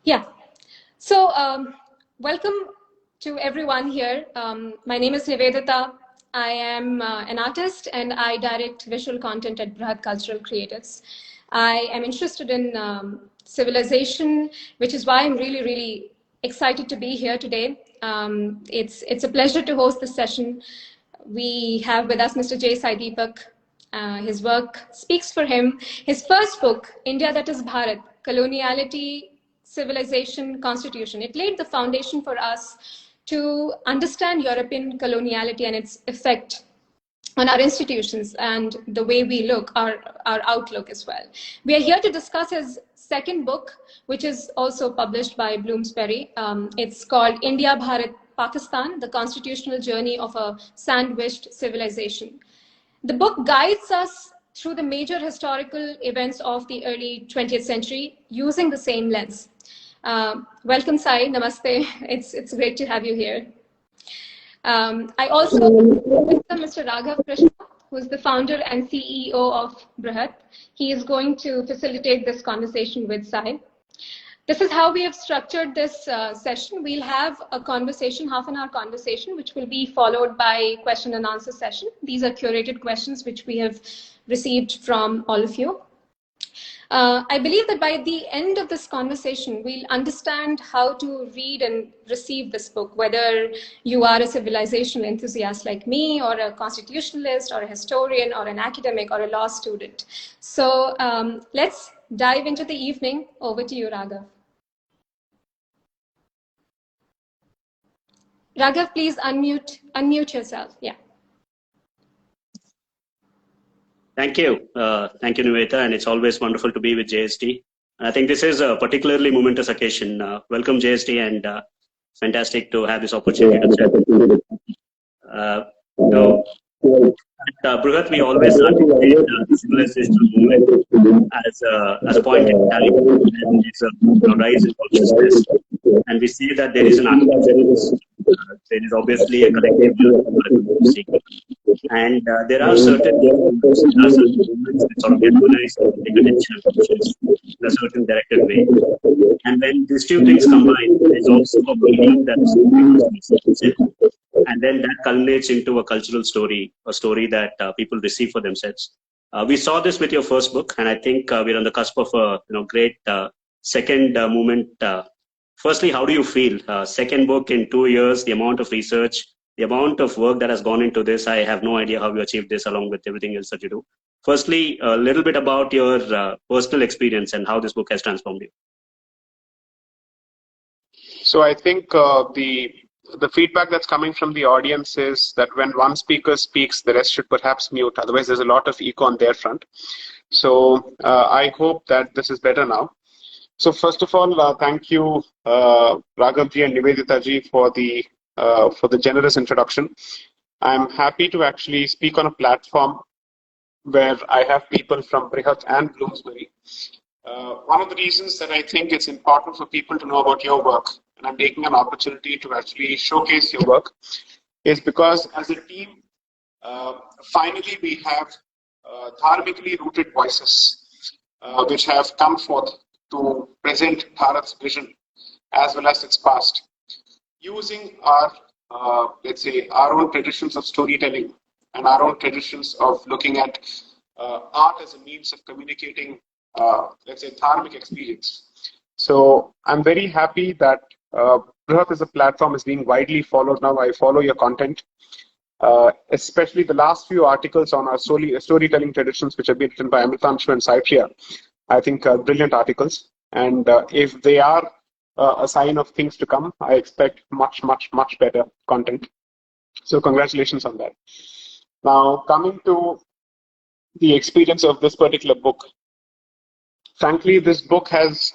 Yeah. So, welcome to everyone here. My name is Nivedita. I am an artist and I direct visual content at Brhat Cultural Creatives. I am interested in civilization, which is why I'm really, really excited to be here today. It's a pleasure to host this session. We have with us Mr. Sai Deepak. His work speaks for him. His first book, India That Is Bharat, Coloniality, Civilization, Constitution. It laid the foundation for us to understand European coloniality and its effect on our institutions and the way we look, our outlook as well. We are here to discuss his second book, which is also published by Bloomsbury. It's called India, Bharat, Pakistan, The Constitutional Journey of a Sandwiched Civilization. The book guides us through the major historical events of the early 20th century using the same lens. Welcome, Sai. Namaste. It's great to have you here. I also welcome Mr. Raghava, Krishna, who is the founder and CEO of Brhat. He is going to facilitate this conversation with Sai. This is how we have structured this session. We'll have a conversation, half-an-hour conversation, which will be followed by question and answer session. These are curated questions which we have received from all of you. I believe that by the end of this conversation, we'll understand how to read and receive this book, whether you are a civilizational enthusiast like me, or a constitutionalist, or a historian, or an academic, or a law student. So let's dive into the evening. Over to you, Raghav. Raghav, please unmute yourself. Yeah. Thank you. Thank you, Nivedita. And it's always wonderful to be with JST. I think this is a particularly momentous occasion. Welcome, JST, and fantastic to have this opportunity to chat. At Brhat, we always articulate the civilizational movement as a point in time, and it's a rise in consciousness. And we see that there is an architecture. There is obviously a collective and there are certain movements that sort of galvanize the attention in a certain directed way. And when these two things combine, there's also a belief that and then that culminates into a cultural story, a story that people receive for themselves. We saw this with your first book, and I think we're on the cusp of a great second movement. Firstly, how do you feel? Second book in 2 years, the amount of research, the amount of work that has gone into this, I have no idea how you achieved this along with everything else that you do. Firstly, a little bit about your personal experience and how this book has transformed you. So I think the feedback that's coming from the audience is that when one speaker speaks, the rest should perhaps mute. Otherwise, there's a lot of echo on their front. So I hope that this is better now. So first of all, thank you, Raghavji and Nivedita for the generous introduction. I'm happy to actually speak on a platform where I have people from Brhat and Bloomsbury. One of the reasons that I think it's important for people to know about your work, and I'm taking an opportunity to actually showcase your work, is because as a team, finally we have dharmically rooted voices which have come forth to present Bharat's vision as well as its past, using our, let's say, our own traditions of storytelling and our own traditions of looking at art as a means of communicating, let's say, dharmic experience. So I'm very happy that Brhat as a platform is being widely followed now. I follow your content, especially the last few articles on our storytelling traditions, which have been written by Amritanshu and Saipria. I think brilliant articles. And if they are a sign of things to come, I expect much, much, much better content. So congratulations on that. Now, coming to the experience of this particular book. Frankly, this book has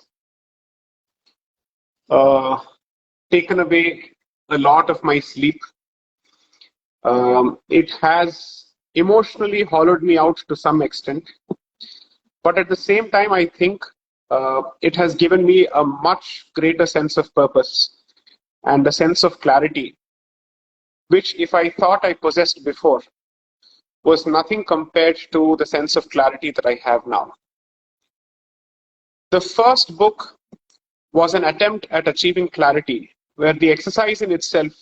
taken away a lot of my sleep. It has emotionally hollowed me out to some extent. But at the same time, I think it has given me a much greater sense of purpose and a sense of clarity, which if I thought I possessed before, was nothing compared to the sense of clarity that I have now. The first book was an attempt at achieving clarity, where the exercise in itself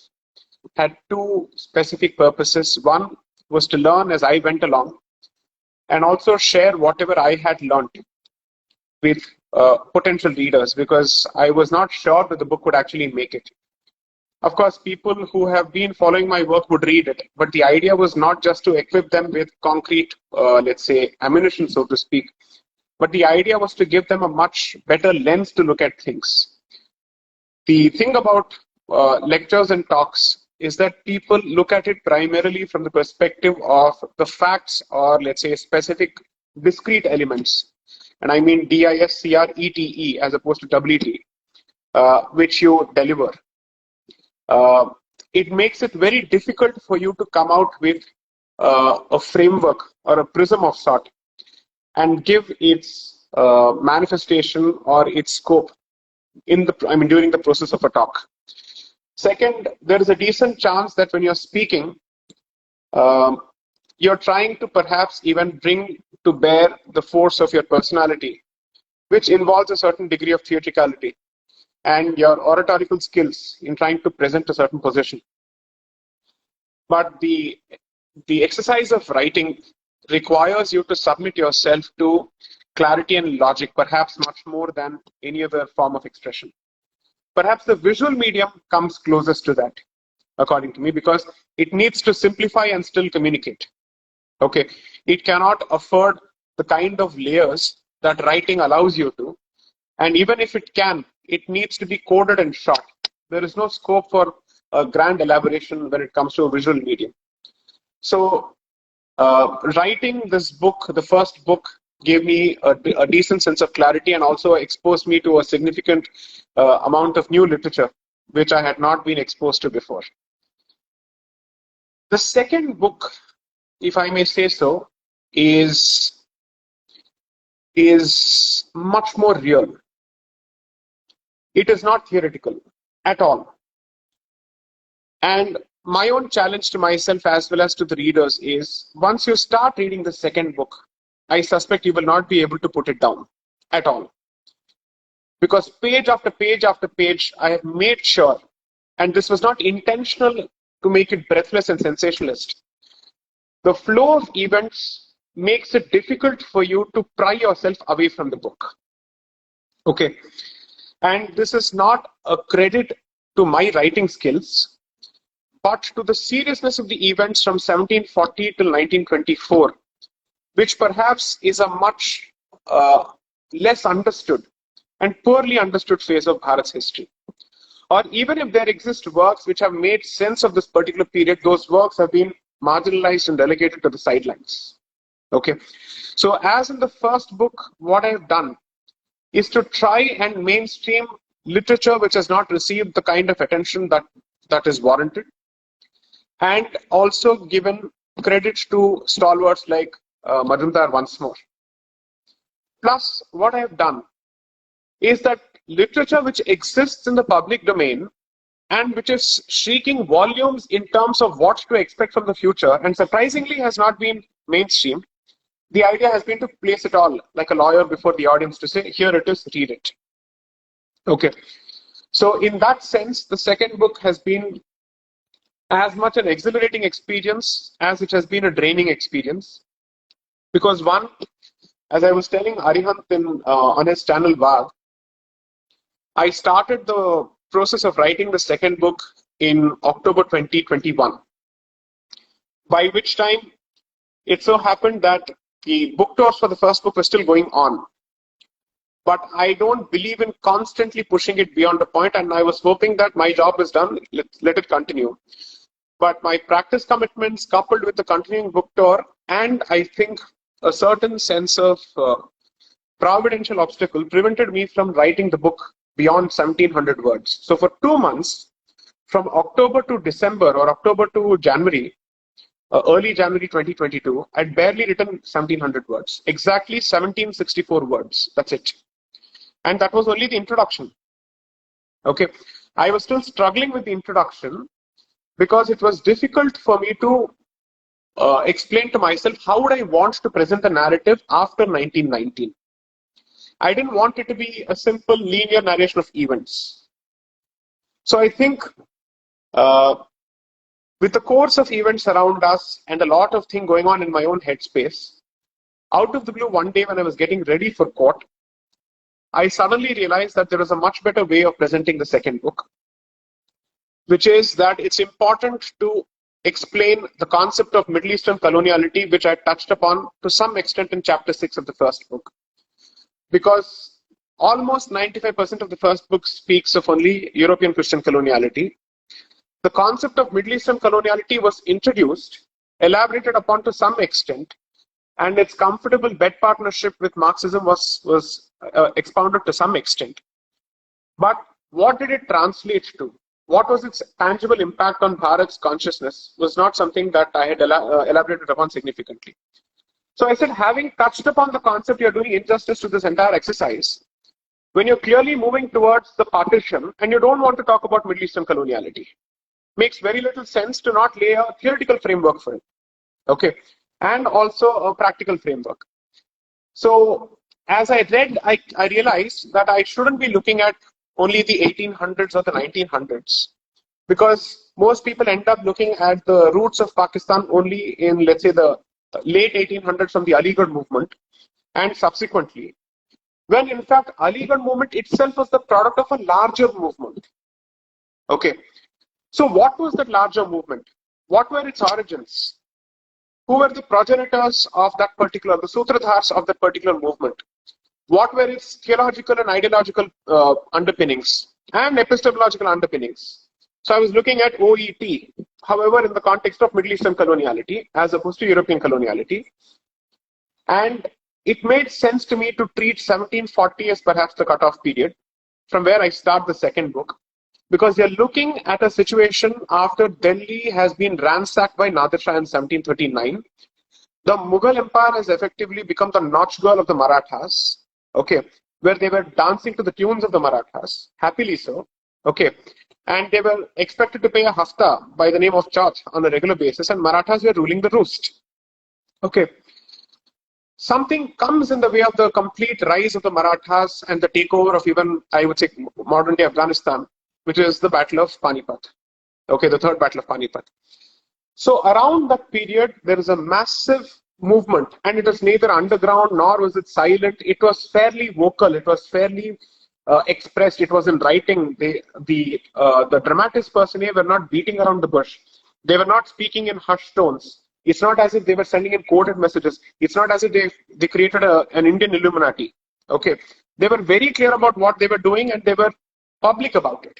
had two specific purposes. One was to learn as I went along, and also share whatever I had learned with potential readers, because I was not sure that the book would actually make it. Of course, people who have been following my work would read it, but the idea was not just to equip them with concrete, let's say, ammunition, so to speak, but the idea was to give them a much better lens to look at things. The thing about lectures and talks is that people look at it primarily from the perspective of the facts, or let's say specific discrete elements. And I mean DISCRETE as opposed to WT, which you deliver. It makes it very difficult for you to come out with a framework or a prism of sort and give its manifestation or its scope during the process of a talk. Second, there is a decent chance that when you're speaking, you're trying to perhaps even bring to bear the force of your personality, which involves a certain degree of theatricality and your oratorical skills in trying to present a certain position. But the exercise of writing requires you to submit yourself to clarity and logic, perhaps much more than any other form of expression. Perhaps the visual medium comes closest to that, according to me, because it needs to simplify and still communicate. Okay, it cannot afford the kind of layers that writing allows you to, and even if it can, it needs to be coded and short. There is no scope for a grand elaboration when it comes to a visual medium. So writing this book, the first book, gave me a decent sense of clarity and also exposed me to a significant amount of new literature, which I had not been exposed to before. The second book, if I may say so, is much more real. It is not theoretical at all. And my own challenge to myself as well as to the readers is, once you start reading the second book, I suspect you will not be able to put it down at all. Because page after page after page, I have made sure, and this was not intentional to make it breathless and sensationalist, the flow of events makes it difficult for you to pry yourself away from the book. Okay. And this is not a credit to my writing skills, but to the seriousness of the events from 1740 till 1924, which perhaps is a much less understood and poorly understood phase of Bharat's history. Or even if there exist works which have made sense of this particular period, those works have been marginalized and relegated to the sidelines. Okay. So as in the first book, what I have done is to try and mainstream literature which has not received the kind of attention that is warranted, and also given credit to stalwarts like Majumdar once more. Plus, what I have done is that literature which exists in the public domain and which is shrieking volumes in terms of what to expect from the future, and surprisingly has not been mainstreamed, the idea has been to place it all like a lawyer before the audience to say, here it is, read it. Okay. So in that sense, the second book has been as much an exhilarating experience as it has been a draining experience. Because one, as I was telling Arihant on his channel Vag, I started the process of writing the second book in October 2021, by which time it so happened that the book tours for the first book were still going on. But I don't believe in constantly pushing it beyond a point, and I was hoping that my job is done, let it continue. But my practice commitments coupled with the continuing book tour, and I think a certain sense of providential obstacle prevented me from writing the book beyond 1700 words. So for 2 months, from October to December or October to January, early January 2022, I'd barely written 1700 words, exactly 1764 words. That's it. And that was only the introduction. Okay. I was still struggling with the introduction because it was difficult for me to explain to myself how would I want to present the narrative after 1919. I didn't want it to be a simple linear narration of events. So I think with the course of events around us and a lot of things going on in my own headspace, out of the blue one day when I was getting ready for court, I suddenly realized that there was a much better way of presenting the second book, which is that it's important to explain the concept of Middle Eastern coloniality, which I touched upon to some extent in chapter 6 of the first book. Because almost 95% of the first book speaks of only European Christian coloniality. The concept of Middle Eastern coloniality was introduced, elaborated upon to some extent, and its comfortable bed partnership with Marxism was expounded to some extent. But what did it translate to? What was its tangible impact on Bharat's consciousness was not something that I had elaborated upon significantly. So I said, having touched upon the concept, you're doing injustice to this entire exercise when you're clearly moving towards the partition and you don't want to talk about Middle Eastern coloniality. Makes very little sense to not lay a theoretical framework for it. Okay. And also a practical framework. So as I read, I realized that I shouldn't be looking at only the 1800s or the 1900s, because most people end up looking at the roots of Pakistan only in, let's say, the late 1800s from the Aligarh movement and subsequently, when in fact Aligarh movement itself was the product of a larger movement. Okay. So what was that larger movement? What were its origins? Who were the progenitors of that particular, the sutradhars of that particular movement? What were its theological and ideological underpinnings and epistemological underpinnings? So I was looking at OET, however, in the context of Middle Eastern coloniality as opposed to European coloniality. And it made sense to me to treat 1740 as perhaps the cutoff period from where I start the second book, because you're looking at a situation after Delhi has been ransacked by Nadir Shah in 1739. The Mughal Empire has effectively become the Nautch girl of the Marathas, okay, where they were dancing to the tunes of the Marathas, happily so, okay, and they were expected to pay a hafta by the name of Chauth on a regular basis, and Marathas were ruling the roost, okay. Something comes in the way of the complete rise of the Marathas and the takeover of even, I would say, modern-day Afghanistan, which is the Battle of Panipat, okay, the third Battle of Panipat. So around that period, there is a massive movement, and it was neither underground nor was it silent. It was fairly vocal. It was fairly expressed. It was in writing. The dramatists personally were not beating around the bush. They were not speaking in hushed tones. It's not as if they were sending in coded messages. It's not as if they created an Indian Illuminati. Okay, they were very clear about what they were doing, and they were public about it.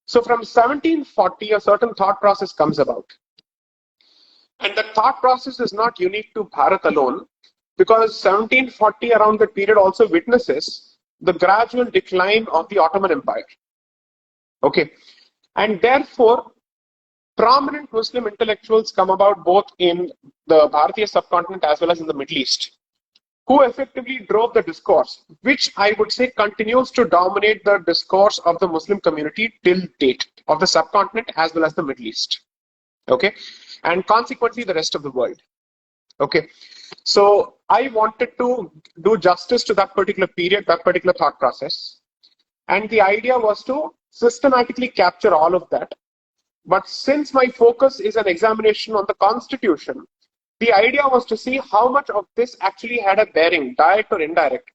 So from 1740, a certain thought process comes about. And the thought process is not unique to Bharat alone, because 1740 around that period also witnesses the gradual decline of the Ottoman Empire. Okay. And therefore, prominent Muslim intellectuals come about both in the Bharatiya subcontinent as well as in the Middle East, who effectively drove the discourse, which I would say continues to dominate the discourse of the Muslim community till date, of the subcontinent as well as the Middle East. Okay. And consequently, the rest of the world. Okay. So I wanted to do justice to that particular period, that particular thought process. And the idea was to systematically capture all of that. But since my focus is an examination on the Constitution, the idea was to see how much of this actually had a bearing, direct or indirect,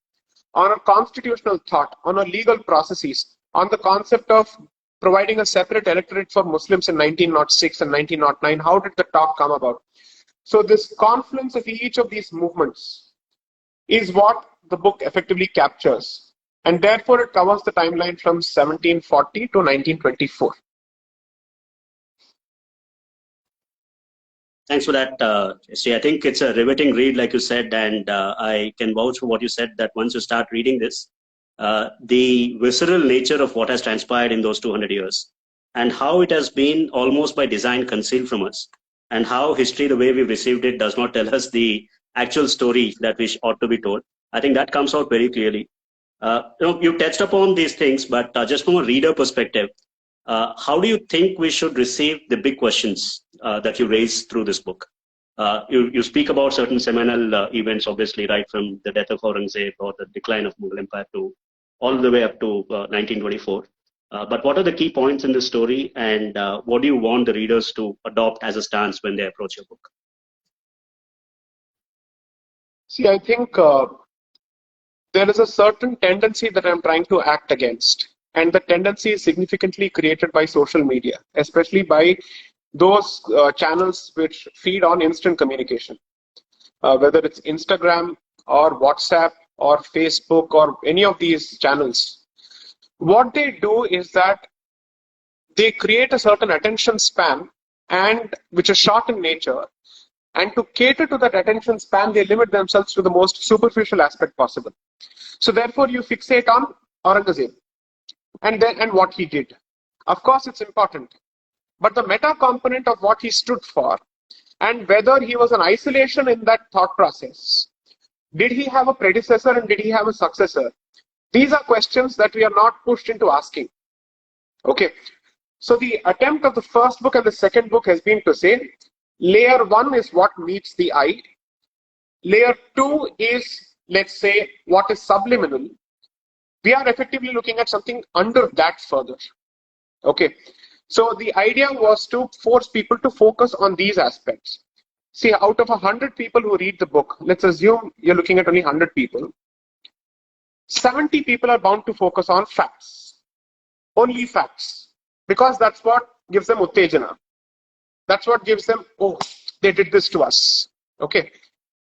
on a constitutional thought, on a legal processes, on the concept of providing a separate electorate for Muslims in 1906 and 1909. How did the talk come about? So this confluence of each of these movements is what the book effectively captures. And therefore, it covers the timeline from 1740 to 1924. Thanks for that, Sri. I think it's a riveting read, like you said, and I can vouch for what you said, that once you start reading this, the visceral nature of what has transpired in those 200 years and how it has been almost by design concealed from us, and how history, the way we've received it, does not tell us the actual story that we ought to be told. I think that comes out very clearly. You touched upon these things, but just from a reader perspective, how do you think we should receive the big questions that you raise through this book? You speak about certain seminal events, obviously, right from the death of Aurangzeb or the decline of Mughal Empire to all the way up to 1924. But what are the key points in this story, and what do you want the readers to adopt as a stance when they approach your book? See, I think there is a certain tendency that I'm trying to act against. And the tendency is significantly created by social media, especially by those channels which feed on instant communication, whether it's Instagram or WhatsApp or Facebook or any of these channels. What they do is that they create a certain attention span, and which is short in nature. And to cater to that attention span, they limit themselves to the most superficial aspect possible. So therefore, you fixate on Aurangzeb and what he did. Of course, it's important. But the meta component of what he stood for, and whether he was an isolation in that thought process, did he have a predecessor and did he have a successor? These are questions that we are not pushed into asking. Okay. So the attempt of the first book and the second book has been to say, layer one is what meets the eye. Layer two is, let's say, what is subliminal. We are effectively looking at something under that further. Okay. So the idea was to force people to focus on these aspects. See, out of 100 people who read the book, let's assume you're looking at only 100 people. 70 people are bound to focus on facts. Only facts. Because that's what gives them uttejana. That's what gives them, oh, they did this to us. Okay.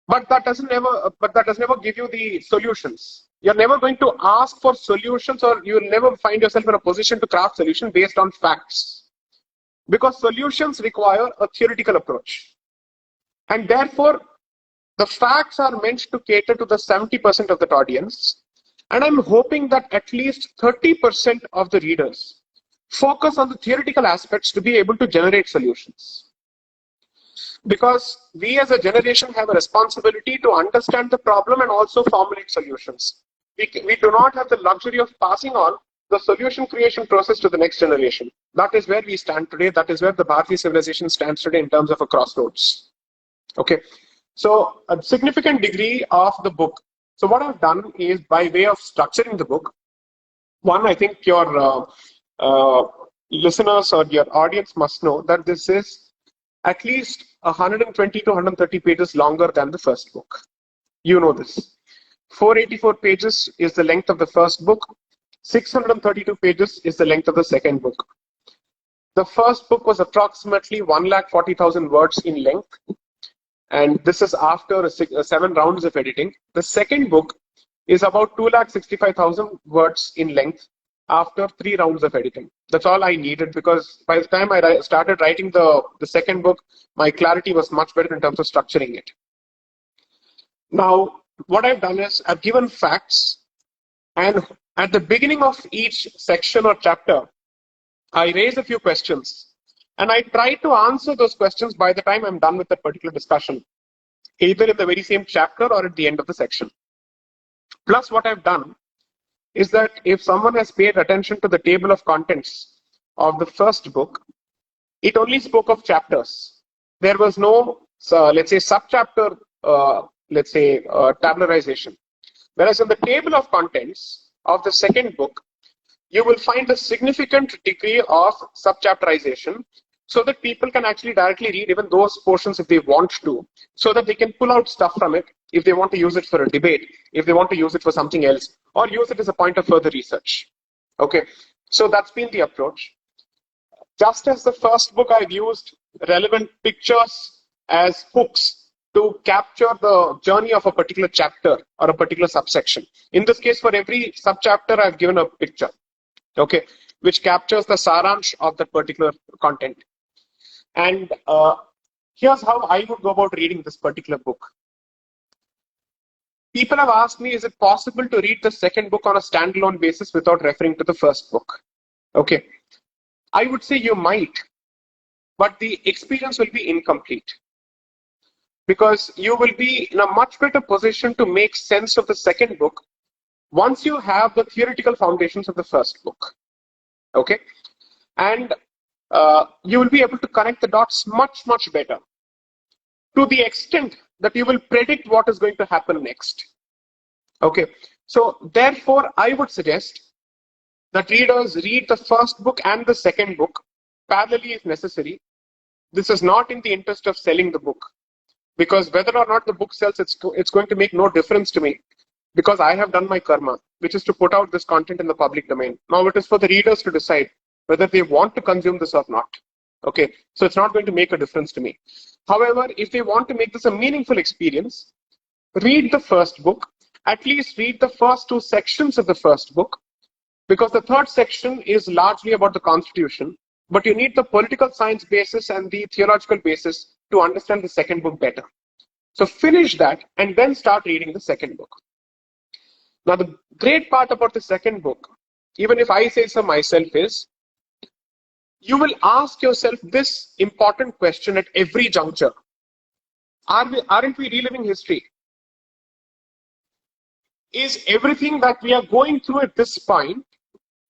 But that doesn't ever give you the solutions. You're never going to ask for solutions, or you'll never find yourself in a position to craft solutions based on facts. Because solutions require a theoretical approach. And therefore, the facts are meant to cater to the 70% of that audience. And I'm hoping that at least 30% of the readers focus on the theoretical aspects to be able to generate solutions. Because we as a generation have a responsibility to understand the problem and also formulate solutions. We do not have the luxury of passing on the solution creation process to the next generation. That is where we stand today. That is where the Bharati civilization stands today in terms of a crossroads. Okay. So a significant degree of the book. So what I've done is, by way of structuring the book, one, I think your listeners or your audience must know that this is at least 120 to 130 pages longer than the first book. You know this. 484 pages is the length of the first book. 632 pages is the length of the second book. The first book was approximately 140,000 words in length. And this is after 7 rounds of editing. The second book is about 265,000 words in length after 3 rounds of editing. That's all I needed, because by the time I started writing the second book, my clarity was much better in terms of structuring it. Now, what I've done is I've given facts, and at the beginning of each section or chapter, I raise a few questions, and I try to answer those questions by the time I'm done with that particular discussion, either in the very same chapter or at the end of the section. Plus, what I've done is that if someone has paid attention to the table of contents of the first book, it only spoke of chapters. There was no, let's say, subchapter, tabularization. Whereas in the table of contents of the second book, you will find a significant degree of subchapterization, so that people can actually directly read even those portions if they want to, so that they can pull out stuff from it if they want to use it for a debate, if they want to use it for something else, or use it as a point of further research. Okay, so that's been the approach. Just as the first book, I've used relevant pictures as hooks to capture the journey of a particular chapter or a particular subsection. In this case, for every subchapter, I've given a picture, okay, which captures the saransh of that particular content. And here's how I would go about reading this particular book. People have asked me, is it possible to read the second book on a standalone basis without referring to the first book? Okay. I would say you might, but the experience will be incomplete, because you will be in a much better position to make sense of the second book once you have the theoretical foundations of the first book. Okay. And you will be able to connect the dots much, much better. to the extent that you will predict what is going to happen next. Okay, so therefore I would suggest that readers read the first book and the second book parallelly if necessary. This is not in the interest of selling the book, because whether or not the book sells, it's going to make no difference to me, because I have done my karma, which is to put out this content in the public domain. Now it is for the readers to decide whether they want to consume this or not. Okay, so it's not going to make a difference to me. However, if they want to make this a meaningful experience, read the first book, at least read the first 2 sections of the first book, because the third section is largely about the constitution, but you need the political science basis and the theological basis to understand the second book better. So finish that and then start reading the second book. Now the great part about the second book, even if I say so myself, is you will ask yourself this important question at every juncture. Aren't we reliving history? Is everything that we are going through at this point,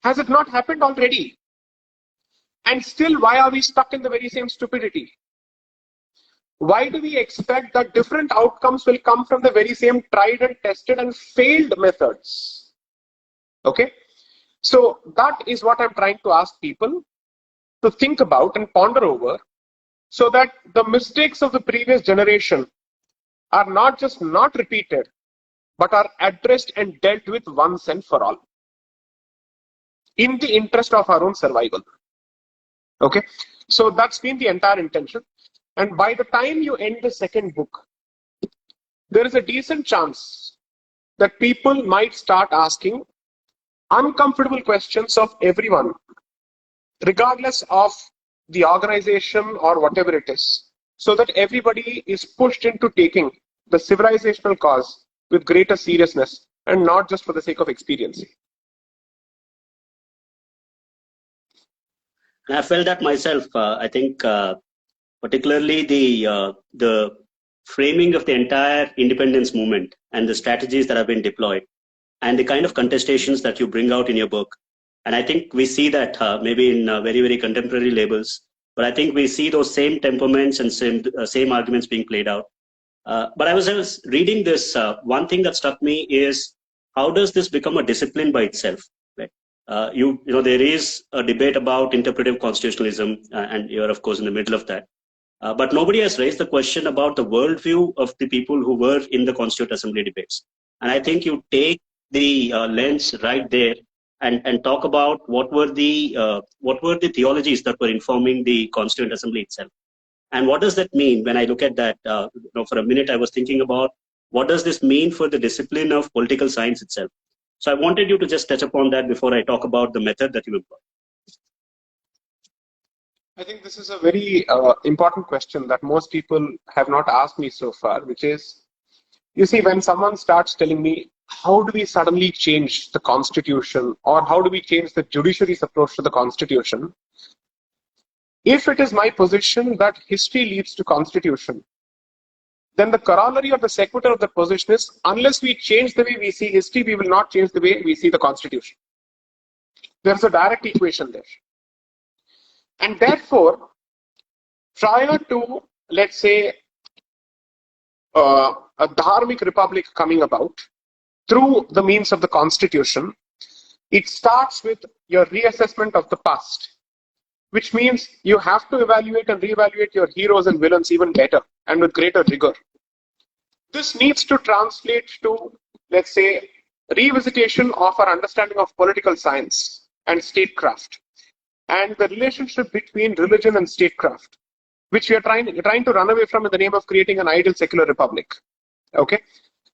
has it not happened already? And still, why are we stuck in the very same stupidity? Why do we expect that different outcomes will come from the very same tried and tested and failed methods? Okay, so that is what I'm trying to ask people to think about and ponder over, so that the mistakes of the previous generation are not just not repeated, but are addressed and dealt with once and for all, in the interest of our own survival. Okay, so that's been the entire intention. And by the time you end the second book, there is a decent chance that people might start asking uncomfortable questions of everyone, regardless of the organization or whatever it is, so that everybody is pushed into taking the civilizational cause with greater seriousness and not just for the sake of experiencing. I felt that myself. I think particularly the framing of the entire independence movement and the strategies that have been deployed and the kind of contestations that you bring out in your book. And I think we see that maybe in very, very contemporary labels, but I think we see those same temperaments and same arguments being played out. But I was reading this, one thing that struck me is, how does this become a discipline by itself? Right? You know, there is a debate about interpretive constitutionalism, and you're of course in the middle of that. But nobody has raised the question about the worldview of the people who were in the Constituent Assembly debates. And I think you take the lens right there and talk about what were the theologies that were informing the Constituent Assembly itself. And what does that mean? When I look at that, for a minute, I was thinking about what does this mean for the discipline of political science itself? So I wanted you to just touch upon that before I talk about the method that you employ. I think this is a very important question that most people have not asked me so far, which is, you see, when someone starts telling me, how do we suddenly change the constitution, or how do we change the judiciary's approach to the constitution? If it is my position that history leads to constitution, then the corollary or the sequitur of the position is, unless we change the way we see history, we will not change the way we see the constitution. There's a direct equation there. And therefore, prior to, let's say, a dharmic republic coming about through the means of the constitution, it starts with your reassessment of the past, which means you have to evaluate and reevaluate your heroes and villains even better and with greater rigor. This needs to translate to, let's say, revisitation of our understanding of political science and statecraft, and the relationship between religion and statecraft, which we are trying to run away from in the name of creating an ideal secular republic. Okay,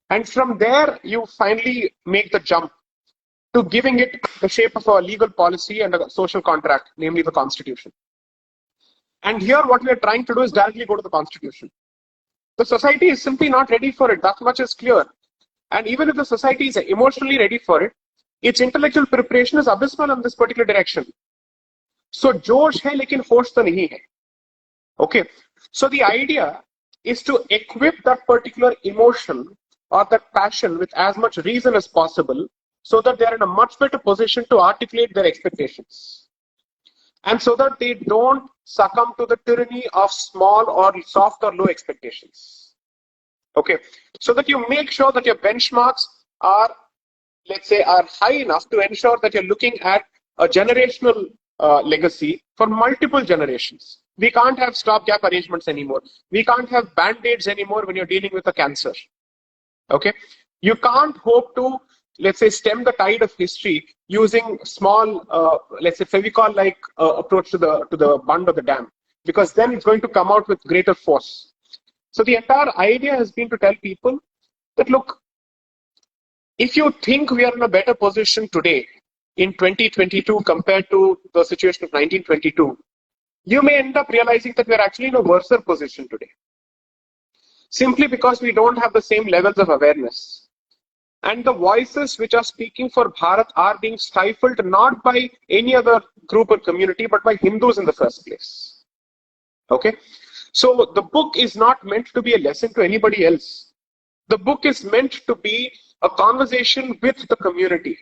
and from there you finally make the jump to giving it the shape of a legal policy and a social contract, namely the constitution. And here what we are trying to do is directly go to the constitution. The society is simply not ready for it. That much is clear. And even if the society is emotionally ready for it, its intellectual preparation is abysmal in this particular direction. So जोश है लेकिन होश तो नहीं है. Okay, so the idea is to equip that particular emotion or that passion with as much reason as possible, so that they are in a much better position to articulate their expectations, and so that they don't succumb to the tyranny of small or soft or low expectations. Okay, so that you make sure that your benchmarks are, let's say, are high enough to ensure that you're looking at a generational legacy for multiple generations. We can't have stopgap arrangements anymore. We can't have band-aids anymore when you're dealing with a cancer. Okay, you can't hope to, let's say, stem the tide of history using small, let's say, Fevicol-like approach to the bund of the dam, because then it's going to come out with greater force. So the entire idea has been to tell people that, look, if you think we are in a better position today in 2022 compared to the situation of 1922, you may end up realizing that we're actually in a worse position today, simply because we don't have the same levels of awareness. And the voices which are speaking for Bharat are being stifled not by any other group or community, but by Hindus in the first place. Okay? So the book is not meant to be a lesson to anybody else. The book is meant to be a conversation with the community,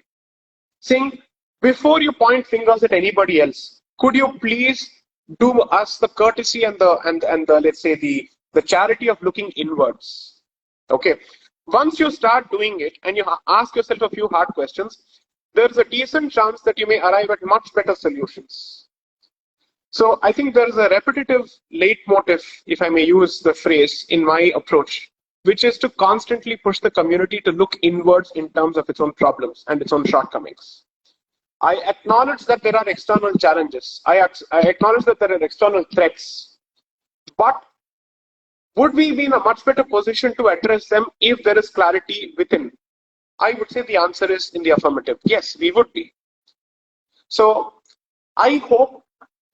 saying, before you point fingers at anybody else, could you please do us the courtesy and the let's say the charity of looking inwards. Okay, once you start doing it and you ask yourself a few hard questions, there's a decent chance that you may arrive at much better solutions. So I think there is a repetitive leitmotif, if I may use the phrase, in my approach, which is to constantly push the community to look inwards in terms of its own problems and its own shortcomings. I acknowledge that there are external challenges. I acknowledge that there are external threats. But would we be in a much better position to address them if there is clarity within? I would say the answer is in the affirmative. Yes, we would be. So I hope,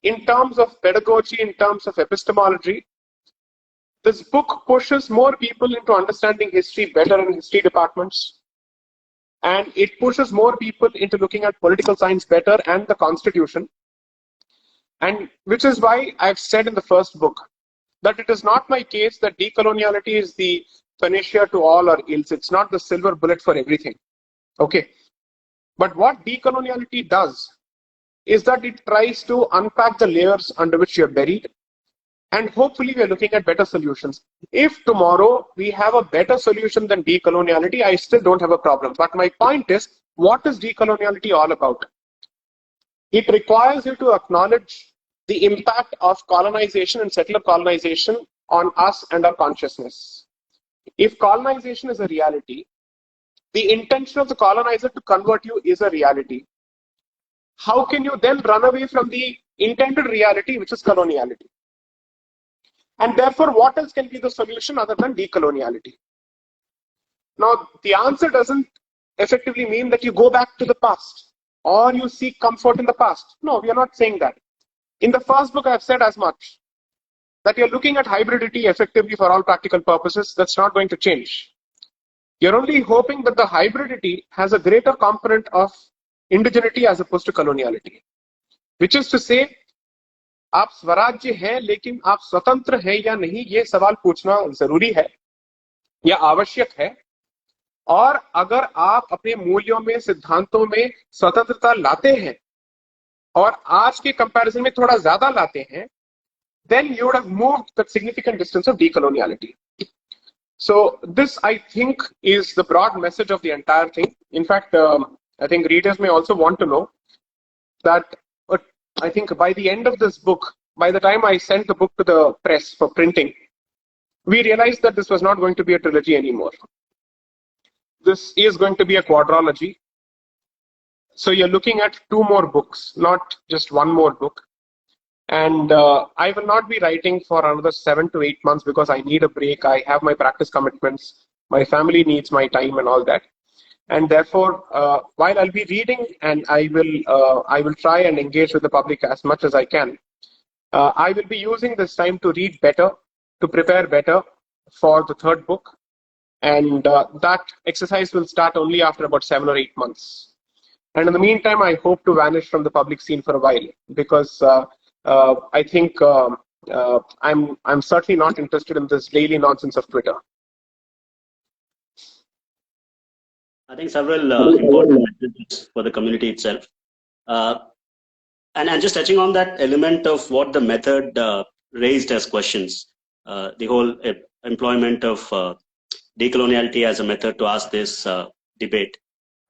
in terms of pedagogy, in terms of epistemology, this book pushes more people into understanding history better in history departments. And it pushes more people into looking at political science better and the constitution. And which is why I've said in the first book that it is not my case that decoloniality is the panacea to all our ills. It's not the silver bullet for everything. Okay. But what decoloniality does is that it tries to unpack the layers under which you're buried. And hopefully we're looking at better solutions. If tomorrow we have a better solution than decoloniality, I still don't have a problem. But my point is, what is decoloniality all about? It requires you to acknowledge the impact of colonization and settler colonization on us and our consciousness. If colonization is a reality, the intention of the colonizer to convert you is a reality. How can you then run away from the intended reality, which is coloniality? And therefore, what else can be the solution other than decoloniality? Now, the answer doesn't effectively mean that you go back to the past or you seek comfort in the past. No, we are not saying that. In the first book, I have said as much, that you're looking at hybridity effectively for all practical purposes. That's not going to change. You're only hoping that the hybridity has a greater component of indigeneity as opposed to coloniality, which is to say, आप स्वराज्य हैं लेकिन आप स्वतंत्र हैं या नहीं, ये सवाल पूछना जरूरी है या आवश्यक है. और अगर आप अपने मूल्यों में, सिद्धांतों में स्वतंत्रता लाते हैं और आज के कंपैरिजन में थोड़ा ज्यादा लाते हैं, then you would have moved the significant distance of decoloniality. So this, I think, is the broad message of the entire thing. In fact, I think readers may also want to know that I think by the end of this book, by the time I sent the book to the press for printing, we realized that this was not going to be a trilogy anymore. This is going to be a quadrology. So you're looking at 2 more books, not just 1 more book. And I will not be writing for another 7 to 8 months because I need a break. I have my practice commitments. My family needs my time and all that. And therefore, while I'll be reading and I will try and engage with the public as much as I can, I will be using this time to read better, to prepare better for the 3rd book. And that exercise will start only after about 7 or 8 months. And in the meantime, I hope to vanish from the public scene for a while, because I think I'm certainly not interested in this daily nonsense of Twitter. I think several important messages for the community itself. And just touching on that element of what the method raised as questions, the whole employment of decoloniality as a method to ask this debate.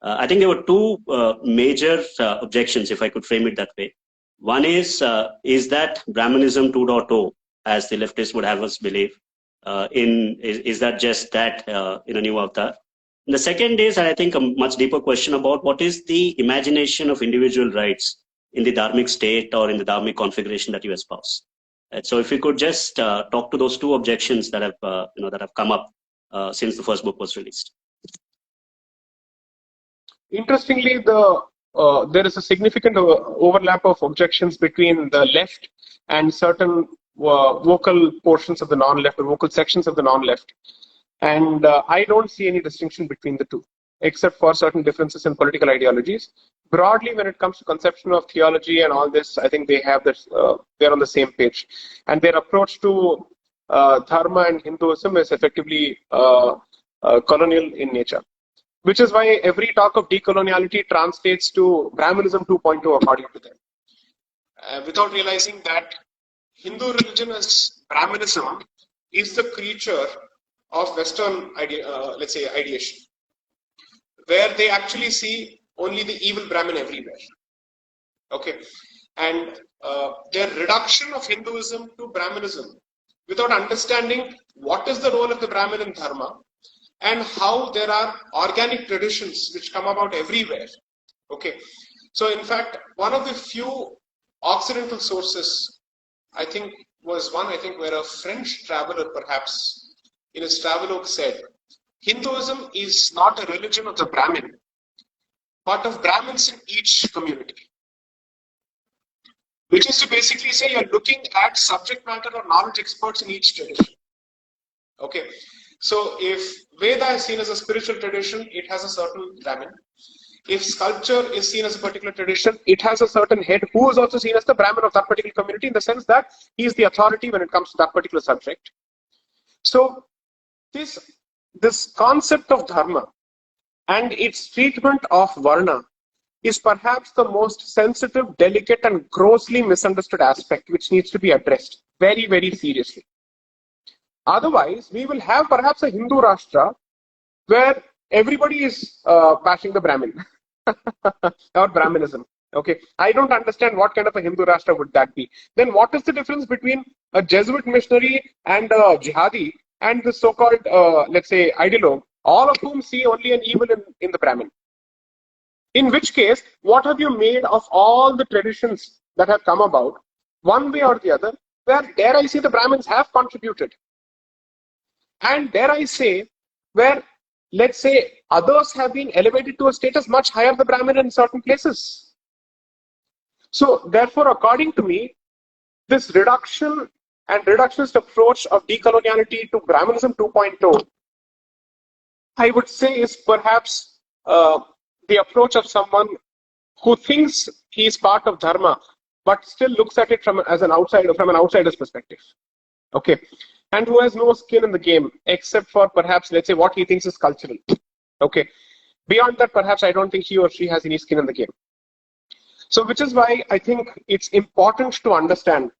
I think there were two major objections, if I could frame it that way. One is that Brahmanism 2.0, as the leftists would have us believe, is that just that in a new avatar? And the second is, I think, a much deeper question about what is the imagination of individual rights in the dharmic state or in the dharmic configuration that you espouse. So, if you could just talk to those two objections that have come up since the first book was released. Interestingly, there is a significant overlap of objections between the left and certain vocal portions of the non-left or vocal sections of the non-left. And I don't see any distinction between the two, except for certain differences in political ideologies. Broadly, when it comes to conception of theology and all this, I think they have this, they're on the same page. And their approach to dharma and Hinduism is effectively colonial in nature. Which is why every talk of decoloniality translates to Brahmanism 2.0 according to them. Without realizing that Hindu religion as Brahmanism is the creature of Western let's say ideation, where they actually see only the evil Brahmin everywhere. Okay, and their reduction of Hinduism to Brahmanism without understanding what is the role of the Brahmin in dharma and how there are organic traditions which come about everywhere. Okay, so in fact, one of the few Occidental sources, I think, was one where a French traveler perhaps in his travelogue said, Hinduism is not a religion of the Brahmin, but of Brahmins in each community. Which is to basically say you're looking at subject matter or knowledge experts in each tradition. Okay, so if Veda is seen as a spiritual tradition, it has a certain Brahmin. If sculpture is seen as a particular tradition, it has a certain head who is also seen as the Brahmin of that particular community in the sense that he is the authority when it comes to that particular subject. So this concept of dharma and its treatment of varna is perhaps the most sensitive, delicate, and grossly misunderstood aspect which needs to be addressed very, very seriously. Otherwise, we will have perhaps a Hindu Rashtra where everybody is bashing the Brahmin or Brahminism. Okay, I don't understand what kind of a Hindu Rashtra would that be. Then what is the difference between a Jesuit missionary and a jihadi and the so-called, let's say, ideologue, all of whom see only an evil in the Brahmin? In which case, what have you made of all the traditions that have come about, one way or the other, where, dare I say, the Brahmins have contributed? And dare I say, where, let's say, others have been elevated to a status much higher than the Brahmin in certain places. So, therefore, according to me, this reduction and reductionist approach of decoloniality to Brahmanism 2.0, I would say is perhaps the approach of someone who thinks he is part of dharma, but still looks at it from an outsider's perspective. Okay, and who has no skin in the game except for perhaps, let's say, what he thinks is cultural. Okay, beyond that, perhaps I don't think he or she has any skin in the game. So, which is why I think it's important to understand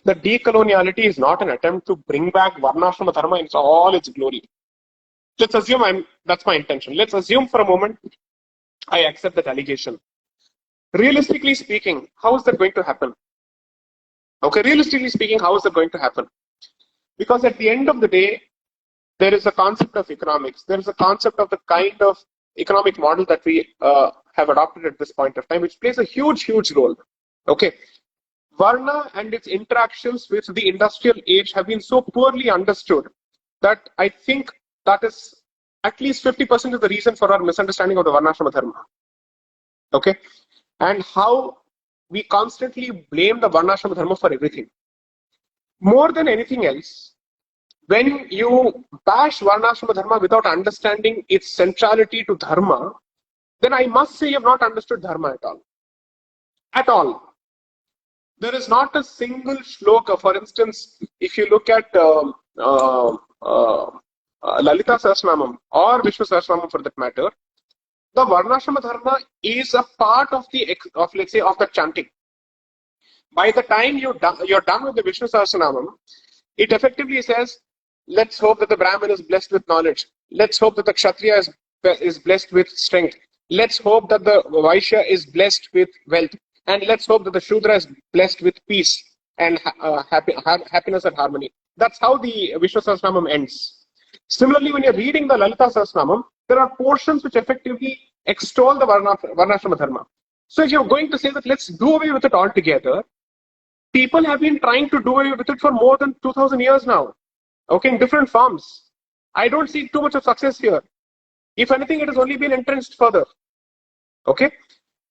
that decoloniality is not an attempt to bring back Varnashrama Dharma in all its glory. Let's assume that's my intention. Let's assume for a moment I accept that allegation. Realistically speaking, how is that going to happen? Okay, realistically speaking, how is that going to happen? Because at the end of the day, there is a concept of economics. There is a concept of the kind of economic model that we have adopted at this point of time, which plays a huge, huge role. Okay, Varna and its interactions with the industrial age have been so poorly understood that I think that is at least 50% of the reason for our misunderstanding of the Varnashrama Dharma. Okay, and how we constantly blame the Varnashrama Dharma for everything. More than anything else, when you bash Varnashrama Dharma without understanding its centrality to Dharma, then I must say you have not understood Dharma at all. At all. There is not a single shloka. For instance, if you look at Lalita Sahasranamam or Vishnu Sahasranamam for that matter, the Varnashrama Dharma is a part of let's say, of the chanting. By the time you're done with the Vishnu Sahasranamam, it effectively says, let's hope that the Brahmin is blessed with knowledge. Let's hope that the Kshatriya is blessed with strength. Let's hope that the Vaishya is blessed with wealth. And let's hope that the Shudra is blessed with peace and happiness and harmony. That's how the Vishnu Sahasranamam ends. Similarly, when you're reading the Lalita Sahasranamam, there are portions which effectively extol the Varnashrama Dharma. So if you're going to say that let's do away with it altogether, people have been trying to do away with it for more than 2000 years now, okay, in different forms. I don't see too much of success here. If anything, it has only been entrenched further, okay?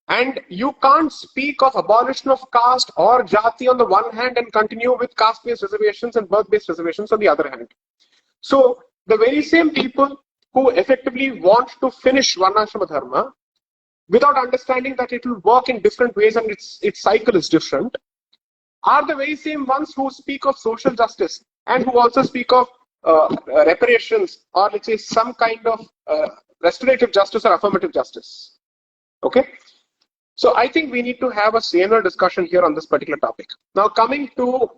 And you can't speak of abolition of caste or jati on the one hand and continue with caste-based reservations and birth-based reservations on the other hand. So the very same people who effectively want to finish Varnashrama Dharma without understanding that it will work in different ways and its cycle is different, are the very same ones who speak of social justice and who also speak of reparations, or let's say some kind of restorative justice or affirmative justice. Okay? So I think we need to have a saner discussion here on this particular topic. Now coming to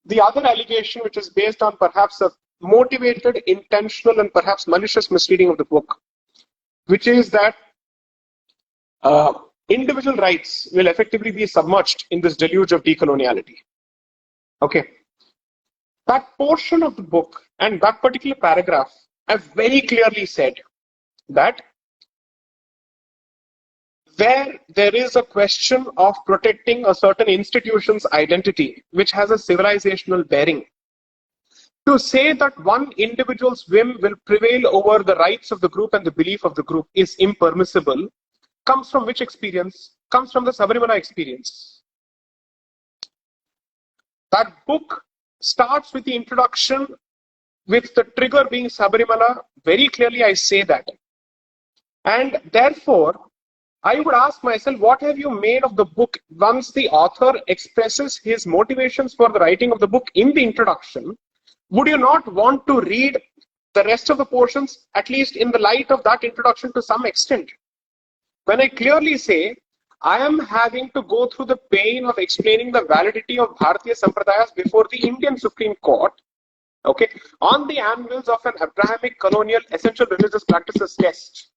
the other allegation, which is based on perhaps a motivated, intentional, and perhaps malicious misreading of the book, which is that individual rights will effectively be submerged in this deluge of decoloniality. Okay. That portion of the book and that particular paragraph have very clearly said that where there is a question of protecting a certain institution's identity, which has a civilizational bearing, to say that one individual's whim will prevail over the rights of the group and the belief of the group is impermissible, comes from which experience? Comes from the Sabarimala experience. That book starts with the introduction, with the trigger being Sabarimala. Very clearly I say that. And therefore, I would ask myself, what have you made of the book once the author expresses his motivations for the writing of the book in the introduction? Would you not want to read the rest of the portions, at least in the light of that introduction to some extent? When I clearly say, I am having to go through the pain of explaining the validity of Bharatiya Sampradayas before the Indian Supreme Court, okay, on the anvils of an Abrahamic colonial essential religious practices test,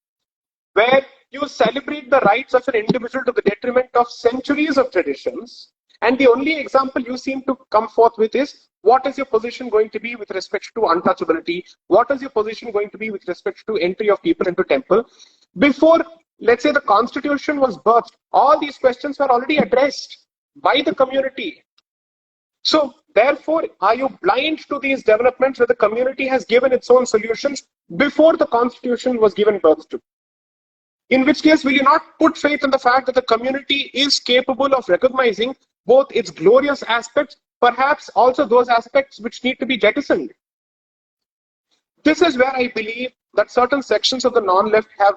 where you celebrate the rights of an individual to the detriment of centuries of traditions, and the only example you seem to come forth with is, what is your position going to be with respect to untouchability? What is your position going to be with respect to entry of people into temple? Before, let's say, the constitution was birthed, all these questions were already addressed by the community. So therefore, are you blind to these developments where the community has given its own solutions before the constitution was given birth to? In which case, will you not put faith in the fact that the community is capable of recognizing both its glorious aspects, perhaps also those aspects which need to be jettisoned? This is where I believe that certain sections of the non-left have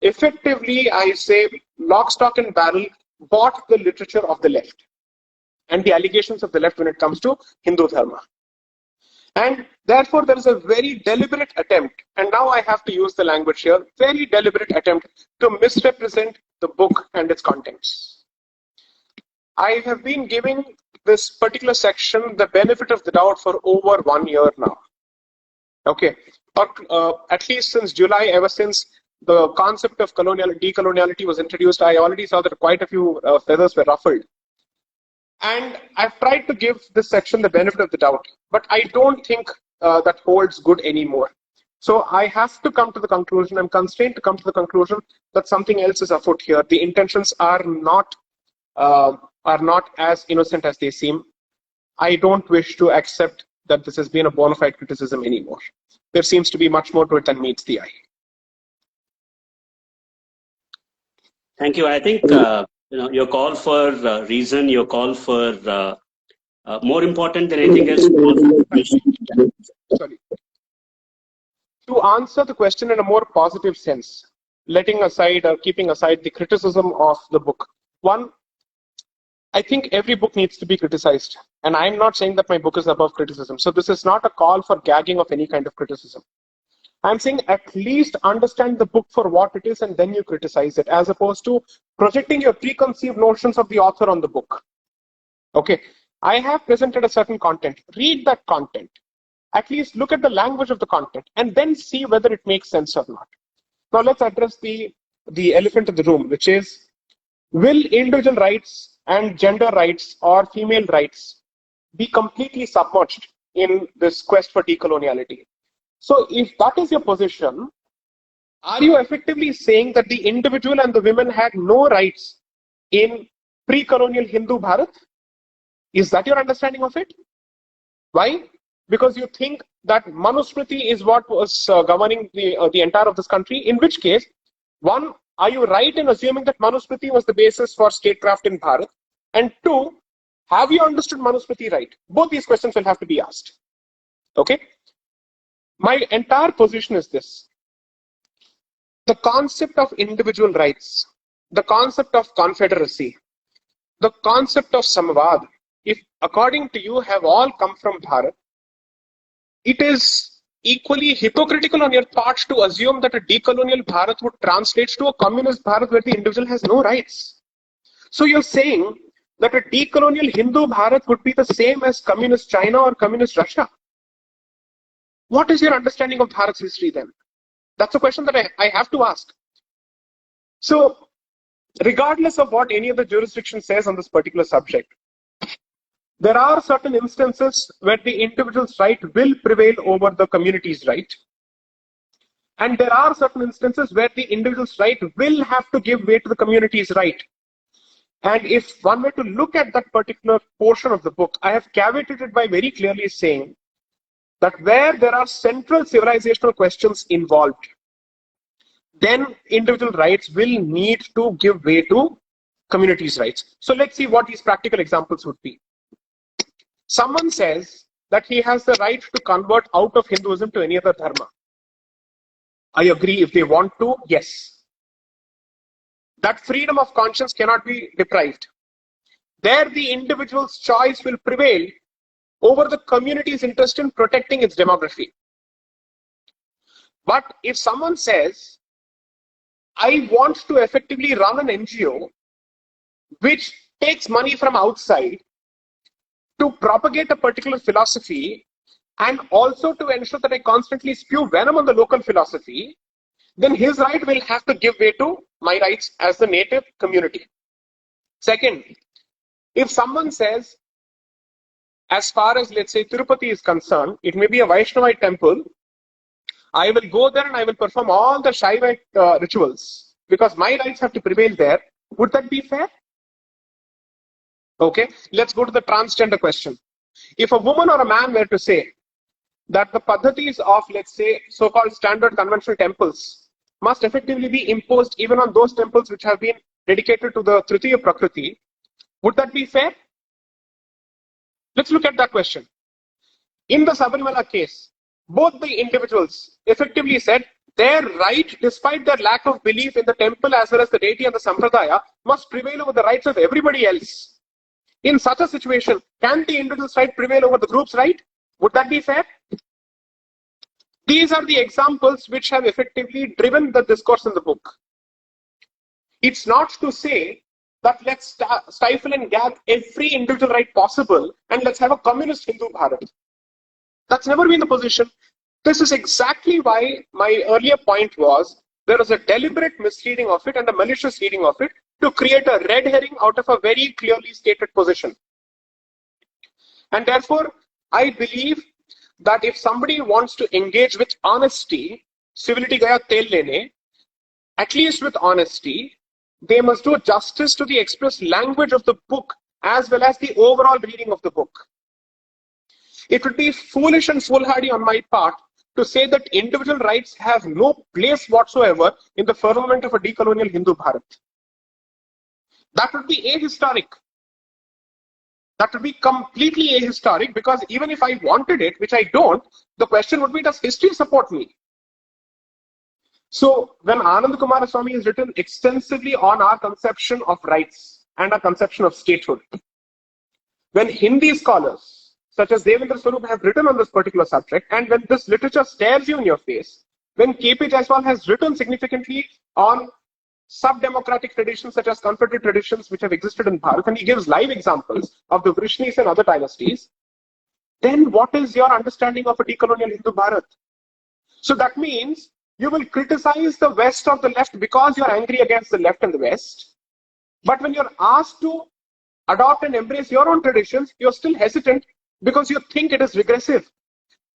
effectively, I say, lock, stock and barrel, bought the literature of the left and the allegations of the left when it comes to Hindu Dharma. And therefore, there is a very deliberate attempt, and now I have to use the language here, very deliberate attempt to misrepresent the book and its contents. I have been giving this particular section the benefit of the doubt for over 1 year now. Okay, or at least since July, ever since the concept of decoloniality was introduced, I already saw that quite a few feathers were ruffled. And I've tried to give this section the benefit of the doubt, but I don't think that holds good anymore. So I have to come to the conclusion, I'm constrained to come to the conclusion that something else is afoot here. The intentions are not as innocent as they seem. I don't wish to accept that this has been a bona fide criticism anymore. There seems to be much more to it than meets the eye. Thank you. I think your call for reason, your call for more important than anything else. Sorry. To answer the question in a more positive sense, letting aside or keeping aside the criticism of the book. One, I think every book needs to be criticized. And I'm not saying that my book is above criticism. So this is not a call for gagging of any kind of criticism. I'm saying at least understand the book for what it is and then you criticize it, as opposed to projecting your preconceived notions of the author on the book. Okay, I have presented a certain content. Read that content. At least look at the language of the content and then see whether it makes sense or not. Now let's address the elephant in the room, which is, will individual rights and gender rights or female rights be completely submerged in this quest for decoloniality? So if that is your position, are you effectively saying that the individual and the women had no rights in pre-colonial Hindu Bharat? Is that your understanding of it? Why? Because you think that Manusmriti is what was governing the entire of this country, in which case, one, are you right in assuming that Manusmriti was the basis for statecraft in Bharat? And two, have you understood Manusmriti right? Both these questions will have to be asked. Okay? My entire position is this. The concept of individual rights, the concept of confederacy, the concept of samavad, if according to you have all come from Bharat, it is equally hypocritical on your part to assume that a decolonial Bharat would translate to a communist Bharat where the individual has no rights. So you're saying that a decolonial Hindu Bharat would be the same as communist China or communist Russia. What is your understanding of Bharat's history then? That's a question that I have to ask. So, regardless of what any other jurisdiction says on this particular subject, there are certain instances where the individual's right will prevail over the community's right. And there are certain instances where the individual's right will have to give way to the community's right. And if one were to look at that particular portion of the book, I have caveated it by very clearly saying that where there are central civilizational questions involved, then individual rights will need to give way to communities' rights. So let's see what these practical examples would be. Someone says that he has the right to convert out of Hinduism to any other dharma. I agree, if they want to, yes. That freedom of conscience cannot be deprived. There the individual's choice will prevail over the community's interest in protecting its demography. But if someone says, I want to effectively run an NGO which takes money from outside to propagate a particular philosophy and also to ensure that I constantly spew venom on the local philosophy, then his right will have to give way to my rights as the native community. Second, if someone says, as far as, let's say, Tirupati is concerned, it may be a Vaishnavite temple, I will go there and I will perform all the Shaivite rituals because my rights have to prevail there. Would that be fair? Okay, let's go to the transgender question. If a woman or a man were to say that the paddhatis of, let's say, so-called standard conventional temples must effectively be imposed even on those temples which have been dedicated to the Tritiya Prakriti, would that be fair? Let's look at that question. In the Sabarimala case, both the individuals effectively said their right, despite their lack of belief in the temple as well as the deity and the sampradaya, must prevail over the rights of everybody else. In such a situation, can the individual's right prevail over the group's right? Would that be fair? These are the examples which have effectively driven the discourse in the book. It's not to say that let's stifle and gag every individual right possible and let's have a communist Hindu Bharat. That's never been the position. This is exactly why my earlier point was there is a deliberate misreading of it and a malicious reading of it to create a red herring out of a very clearly stated position. And therefore, I believe that if somebody wants to engage with honesty, civility gaya tel lene, at least with honesty, they must do justice to the express language of the book as well as the overall reading of the book. It would be foolish and foolhardy on my part to say that individual rights have no place whatsoever in the firmament of a decolonial Hindu Bharat. That would be ahistoric. That would be completely ahistoric because even if I wanted it, which I don't, the question would be, does history support me? So when Anand Kumaraswamy has written extensively on our conception of rights and our conception of statehood, when Hindi scholars such as Devendra Swarup have written on this particular subject, and when this literature stares you in your face, when KP Jaiswal has written significantly on sub-democratic traditions such as Confederate traditions which have existed in Bharat, and he gives live examples of the Vrishnis and other dynasties, then what is your understanding of a decolonial Hindu Bharat? So that means you will criticize the West or the left because you're angry against the left and the West. But when you're asked to adopt and embrace your own traditions, you're still hesitant because you think it is regressive.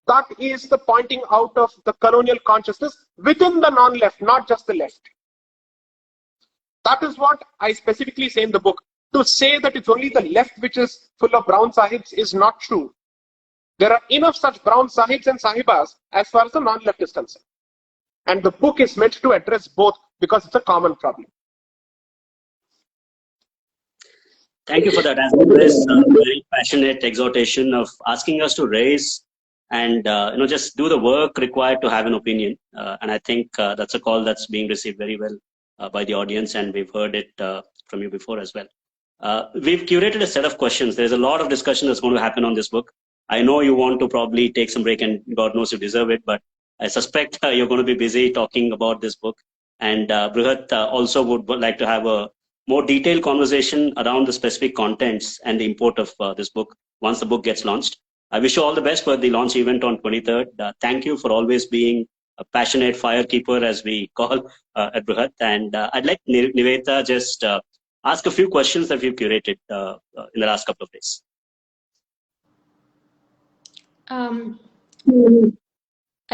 That is the pointing out of the colonial consciousness within the non-left, not just the left. That is what I specifically say in the book. To say that it's only the left which is full of brown sahibs is not true. There are enough such brown sahibs and sahibas as far as the non-left is concerned. And the book is meant to address both because it's a common problem. Thank you for that. As always, very passionate exhortation of asking us to raise and just do the work required to have an opinion. And I think that's a call that's being received very well by the audience, and we've heard it from you before as well. We've curated a set of questions. There's a lot of discussion that's going to happen on this book. I know you want to probably take some break, and God knows you deserve it, but I suspect you're going to be busy talking about this book. And Brhat also would like to have a more detailed conversation around the specific contents and the import of this book once the book gets launched. I wish you all the best for the launch event on 23rd. Thank you for always being a passionate firekeeper, as we call at Brhat. And I'd like Nivedita just ask a few questions that we've curated in the last couple of days. I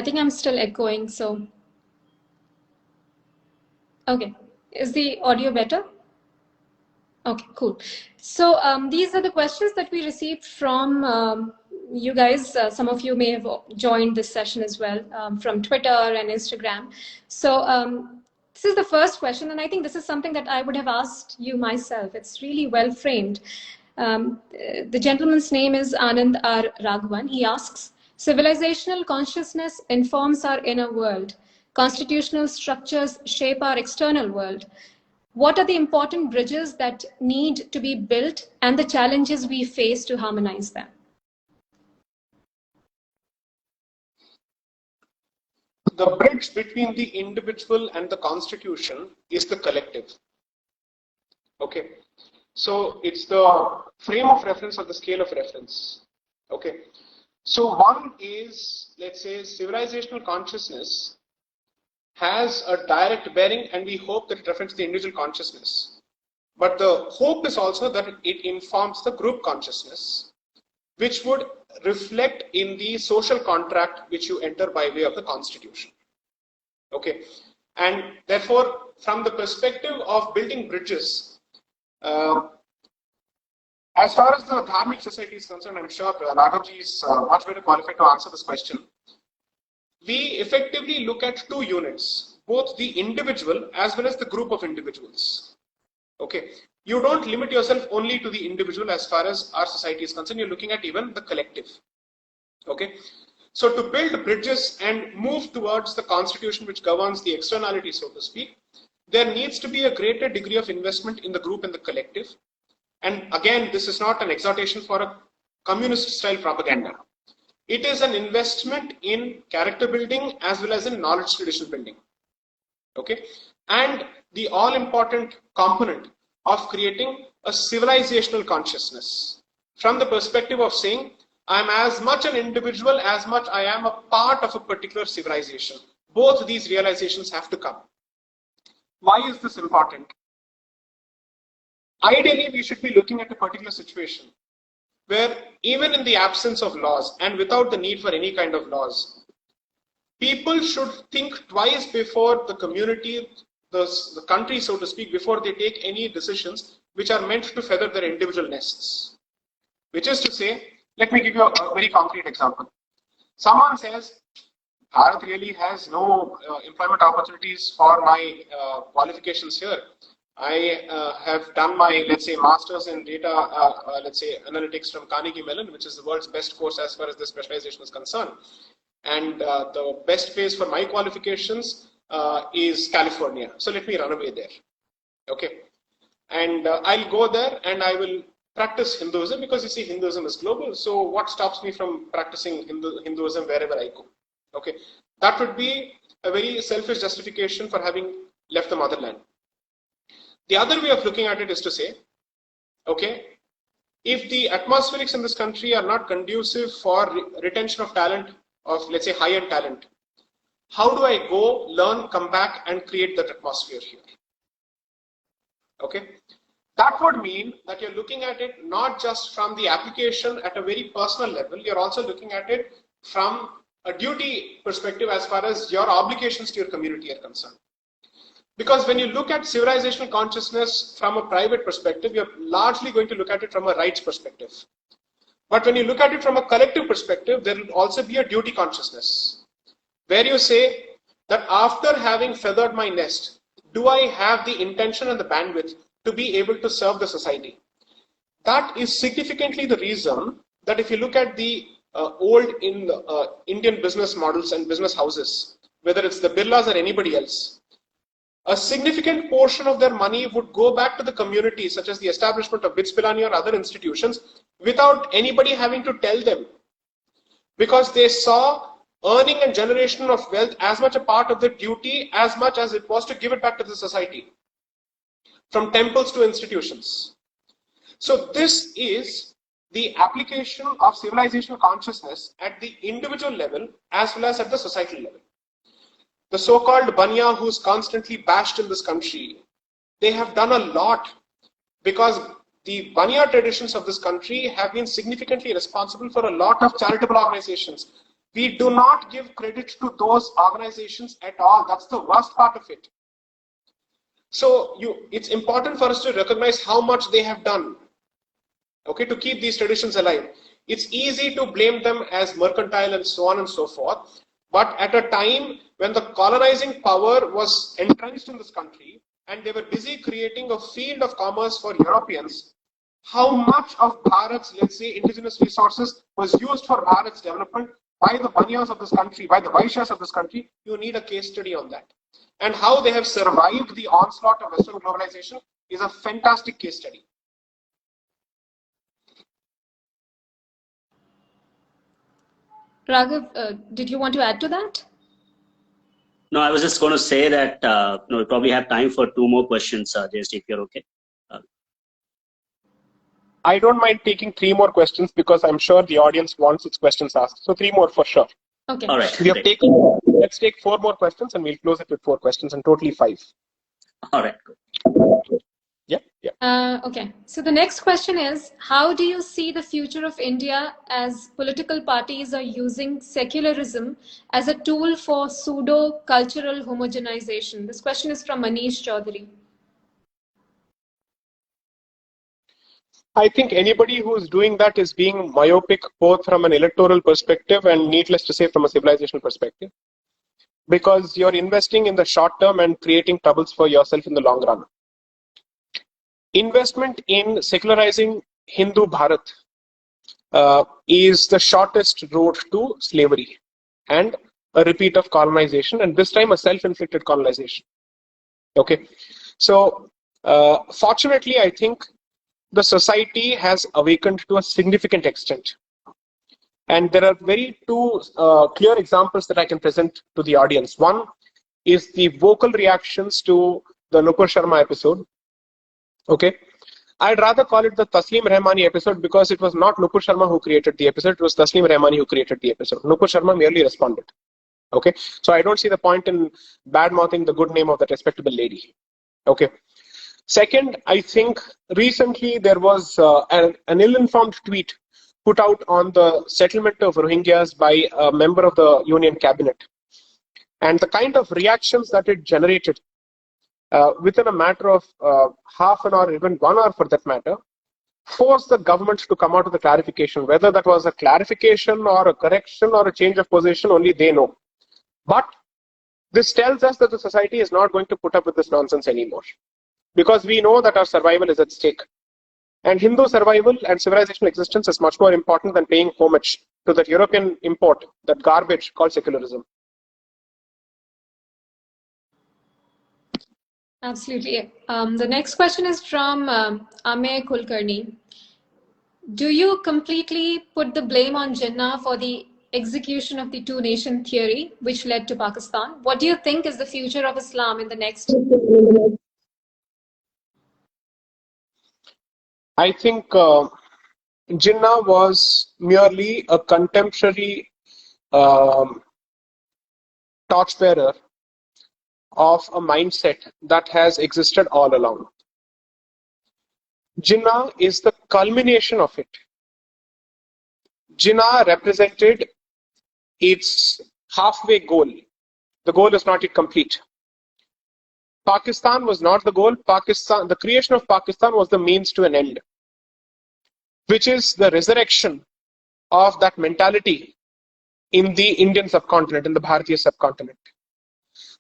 think I'm still echoing, so. Okay, is the audio better? Okay, cool. So these are the questions that we received from you guys. Some of you may have joined this session as well from Twitter and Instagram. So this is the first question, and I think this is something that I would have asked you myself. It's really well framed. The gentleman's name is Anand R. Raghavan. He asks, civilizational consciousness informs our inner world. Constitutional structures shape our external world. What are the important bridges that need to be built and the challenges we face to harmonize them? The bridge between the individual and the constitution is the collective. Okay. So it's the frame of reference or the scale of reference. Okay. So one is, let's say, civilizational consciousness has a direct bearing, and we hope that it reflects the individual consciousness. But the hope is also that it informs the group consciousness, which would reflect in the social contract which you enter by way of the constitution. Okay. And therefore, from the perspective of building bridges, as far as the dharmic society is concerned, I'm sure Raghavji is much better qualified to answer this question. We effectively look at two units, both the individual as well as the group of individuals. Okay. You don't limit yourself only to the individual as far as our society is concerned. You're looking at even the collective. Okay. So to build bridges and move towards the constitution which governs the externality, so to speak, there needs to be a greater degree of investment in the group and the collective. And again, this is not an exhortation for a communist style propaganda. It is an investment in character building as well as in knowledge tradition building. Okay. And the all important component of creating a civilizational consciousness from the perspective of saying, I'm as much an individual as much I am a part of a particular civilization. Both these realizations have to come. Why is this important? Ideally, we should be looking at a particular situation where even in the absence of laws and without the need for any kind of laws, people should think twice before the community, the country, so to speak, before they take any decisions which are meant to feather their individual nests. Which is to say, let me give you a very concrete example. Someone says, Bharat really has no employment opportunities for my qualifications here. I have done my, let's say, master's in data, let's say, analytics from Carnegie Mellon, which is the world's best course as far as this specialization is concerned. And the best place for my qualifications is California. So let me run away there. Okay. And I'll go there and I will practice Hinduism, because you see, Hinduism is global. So what stops me from practicing Hinduism wherever I go? Okay. That would be a very selfish justification for having left the motherland. The other way of looking at it is to say, okay, if the atmospherics in this country are not conducive for retention of talent, of let's say high-end talent, how do I go, learn, come back and create that atmosphere here? Okay, that would mean that you're looking at it not just from the application at a very personal level, you're also looking at it from a duty perspective as far as your obligations to your community are concerned. Because when you look at civilizational consciousness from a private perspective, you're largely going to look at it from a rights perspective. But when you look at it from a collective perspective, there will also be a duty consciousness, where you say that after having feathered my nest, do I have the intention and the bandwidth to be able to serve the society? That is significantly the reason that if you look at the old Indian business models and business houses, whether it's the Birlas or anybody else, a significant portion of their money would go back to the community, such as the establishment of BITS Pilani or other institutions, without anybody having to tell them, because they saw earning and generation of wealth as much a part of their duty as much as it was to give it back to the society, from temples to institutions. So this is the application of civilizational consciousness at the individual level as well as at the societal level. The so-called Banya who's constantly bashed in this country, they have done a lot, because the Banya traditions of this country have been significantly responsible for a lot of charitable organizations. We do not give credit to those organizations at all. That's the worst part of it. So it's important for us to recognize how much they have done, okay, to keep these traditions alive. It's easy to blame them as mercantile and so on and so forth. But at a time when the colonizing power was entrenched in this country and they were busy creating a field of commerce for Europeans, how much of Bharat's, let's say, indigenous resources was used for Bharat's development by the Banyas of this country, by the Vaishyas of this country? You need a case study on that. And how they have survived the onslaught of Western globalization is a fantastic case study. Raghav, did you want to add to that? No, I was just going to say that we probably have time for two more questions, JST, if you're okay. I don't mind taking 3 more questions because I'm sure the audience wants its questions asked. So 3 more for sure. Okay. All right. We have let's take 4 more questions and we'll close it with 4 questions and totally 5. All right. Yeah. Okay. So the next question is, how do you see the future of India as political parties are using secularism as a tool for pseudo-cultural homogenization? This question is from Manish Chaudhary. I think anybody who is doing that is being myopic, both from an electoral perspective and, needless to say, from a civilizational perspective, because you're investing in the short term and creating troubles for yourself in the long run. Investment in secularizing Hindu Bharat is the shortest road to slavery and a repeat of colonization, and this time a self-inflicted colonization. Okay, so fortunately, I think the society has awakened to a significant extent. And there are very 2 clear examples that I can present to the audience. One is the vocal reactions to the Nupur Sharma episode. Okay, I'd rather call it the Taslim Rahmani episode, because it was not Nupur Sharma who created the episode, it was Taslim Rahmani who created the episode. Nupur Sharma merely responded. Okay, so I don't see the point in bad-mouthing the good name of that respectable lady. Okay. Second, I think recently there was an ill-informed tweet put out on the settlement of Rohingyas by a member of the Union Cabinet. And the kind of reactions that it generated within a matter of half an hour, even 1 hour for that matter, forced the government to come out with a clarification. Whether that was a clarification or a correction or a change of position, only they know. But this tells us that the society is not going to put up with this nonsense anymore, because we know that our survival is at stake. And Hindu survival and civilizational existence is much more important than paying homage to that European import, that garbage called secularism. Absolutely. The next question is from Amey Kulkarni. Do you completely put the blame on Jinnah for the execution of the two-nation theory, which led to Pakistan. What do you think is the future of Islam in the next? I think Jinnah was merely a contemporary torchbearer of a mindset that has existed all along. Jinnah is the culmination of it. Jinnah represented its halfway goal. The goal is not yet complete. Pakistan was not the goal. The creation of Pakistan was the means to an end, which is the resurrection of that mentality in the Indian subcontinent, in the Bharatiya subcontinent.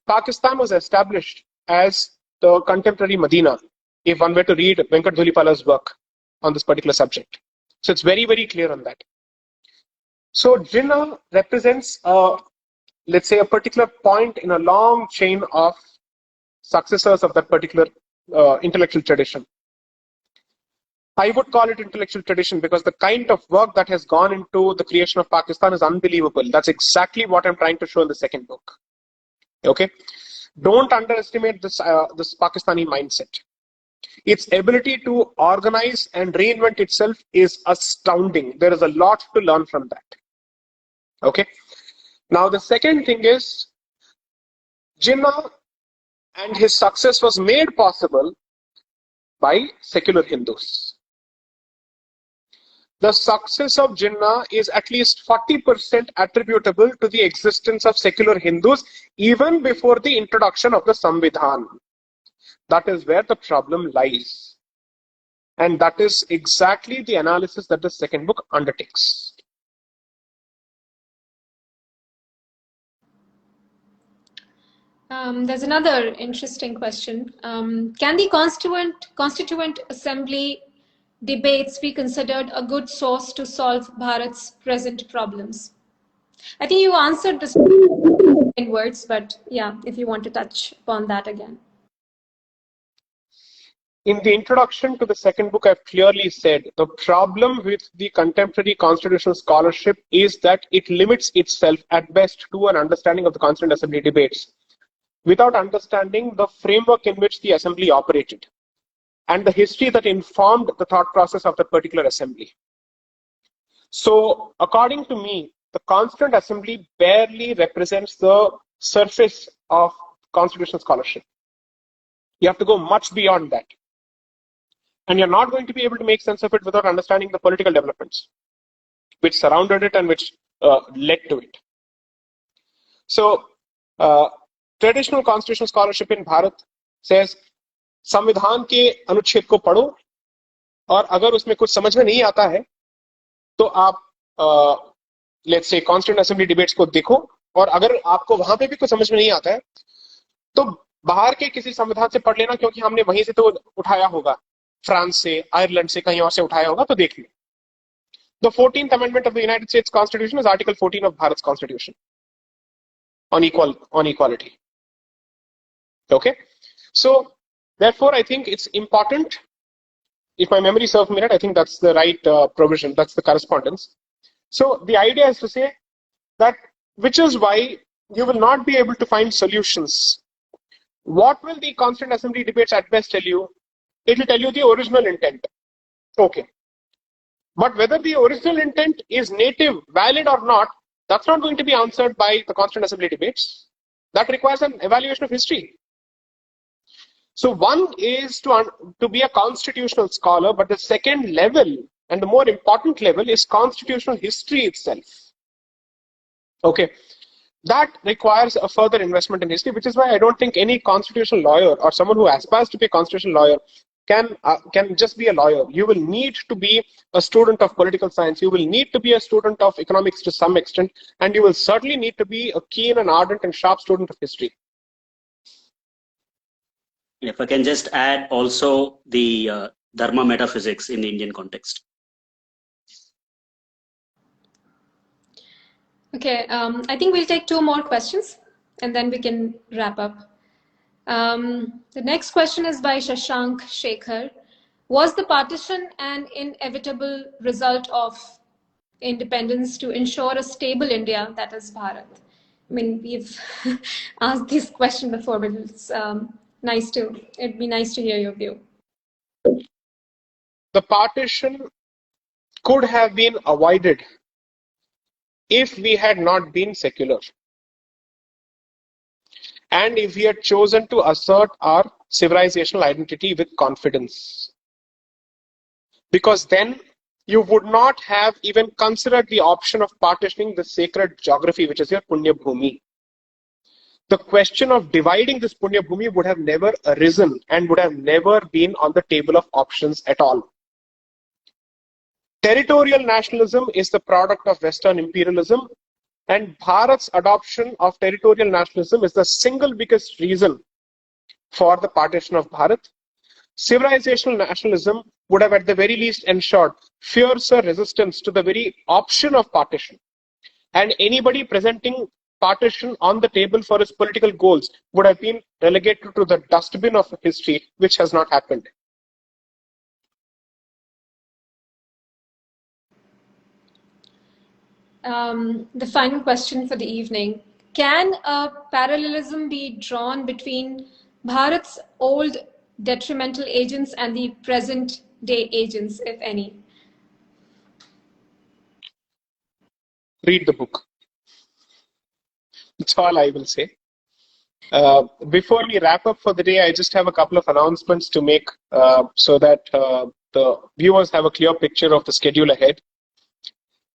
Pakistan was established as the contemporary Medina, if one were to read Venkat Dhulipala's work on this particular subject. So it's very, very clear on that. So Jinnah represents, let's say, a particular point in a long chain of successors of that particular intellectual tradition. I would call it intellectual tradition because the kind of work that has gone into the creation of Pakistan is unbelievable. That's exactly what I'm trying to show in the second book. Okay? Don't underestimate this Pakistani mindset. Its ability to organize and reinvent itself is astounding. There is a lot to learn from that. Okay? Now, the second thing is, Jinnah and his success was made possible by secular Hindus. The success of Jinnah is at least 40% attributable to the existence of secular Hindus even before the introduction of the Samvidhan. That is where the problem lies. And that is exactly the analysis that the second book undertakes. There's another interesting question. Can the Constituent Assembly debates be considered a good source to solve Bharat's present problems? I think you answered this in words, but yeah, if you want to touch upon that again. In the introduction to the second book, I've clearly said the problem with the contemporary constitutional scholarship is that it limits itself at best to an understanding of the Constituent Assembly debates without understanding the framework in which the assembly operated and the history that informed the thought process of that particular assembly. So, according to me, the Constituent Assembly barely represents the surface of constitutional scholarship. You have to go much beyond that. And you're not going to be able to make sense of it without understanding the political developments which surrounded it and which led to it. So, traditional constitutional scholarship in Bharat says, संविधान के अनुच्छेद को पढ़ो और अगर उसमें कुछ समझ में नहीं आता है तो आप let's say Constituent Assembly debates को देखो और अगर आपको वहां पे भी कुछ समझ में नहीं आता है तो बाहर के किसी संविधान से पढ़ लेना क्योंकि हमने वहीं से तो उठाया होगा फ्रांस से आयरलैंड से कहीं और से उठाया होगा तो देख लो. The 14th Amendment of the United States Constitution is Article 14 of Bharat's Constitution on equality. Okay, so therefore I think it's important, if my memory serves me right, I think that's the right provision, that's the correspondence. So the idea is to say that, which is why you will not be able to find solutions. What will the Constituent Assembly debates at best tell you? It will tell you the original intent. Okay. But whether the original intent is native, valid or not, that's not going to be answered by the Constituent Assembly debates. That requires an evaluation of history. So one is to be a constitutional scholar, but the second level and the more important level is constitutional history itself. Okay. That requires a further investment in history, which is why I don't think any constitutional lawyer or someone who aspires to be a constitutional lawyer can just be a lawyer. You will need to be a student of political science. You will need to be a student of economics to some extent, and you will certainly need to be a keen and ardent and sharp student of history. If I can just add also the dharma metaphysics in the Indian context. Okay, I think we'll take 2 more questions and then we can wrap up. The next question is by Shashank Shekhar. Was the partition an inevitable result of independence to ensure a stable India that is Bharat? I mean, we've asked this question before, but it's it'd be nice to hear your view. The partition could have been avoided if we had not been secular. And if we had chosen to assert our civilizational identity with confidence. Because then you would not have even considered the option of partitioning the sacred geography, which is your Punya Bhumi. The question of dividing this Punya Bhumi would have never arisen and would have never been on the table of options at all. Territorial nationalism is the product of Western imperialism, and Bharat's adoption of territorial nationalism is the single biggest reason for the partition of Bharat. Civilizational nationalism would have at the very least ensured fiercer resistance to the very option of partition. And anybody presenting partition on the table for his political goals would have been relegated to the dustbin of history, which has not happened. The final question for the evening. Can a parallelism be drawn between Bharat's old detrimental agents and the present day agents, if any? Read the book. That's all I will say. Before we wrap up for the day, I just have a couple of announcements to make so that the viewers have a clear picture of the schedule ahead.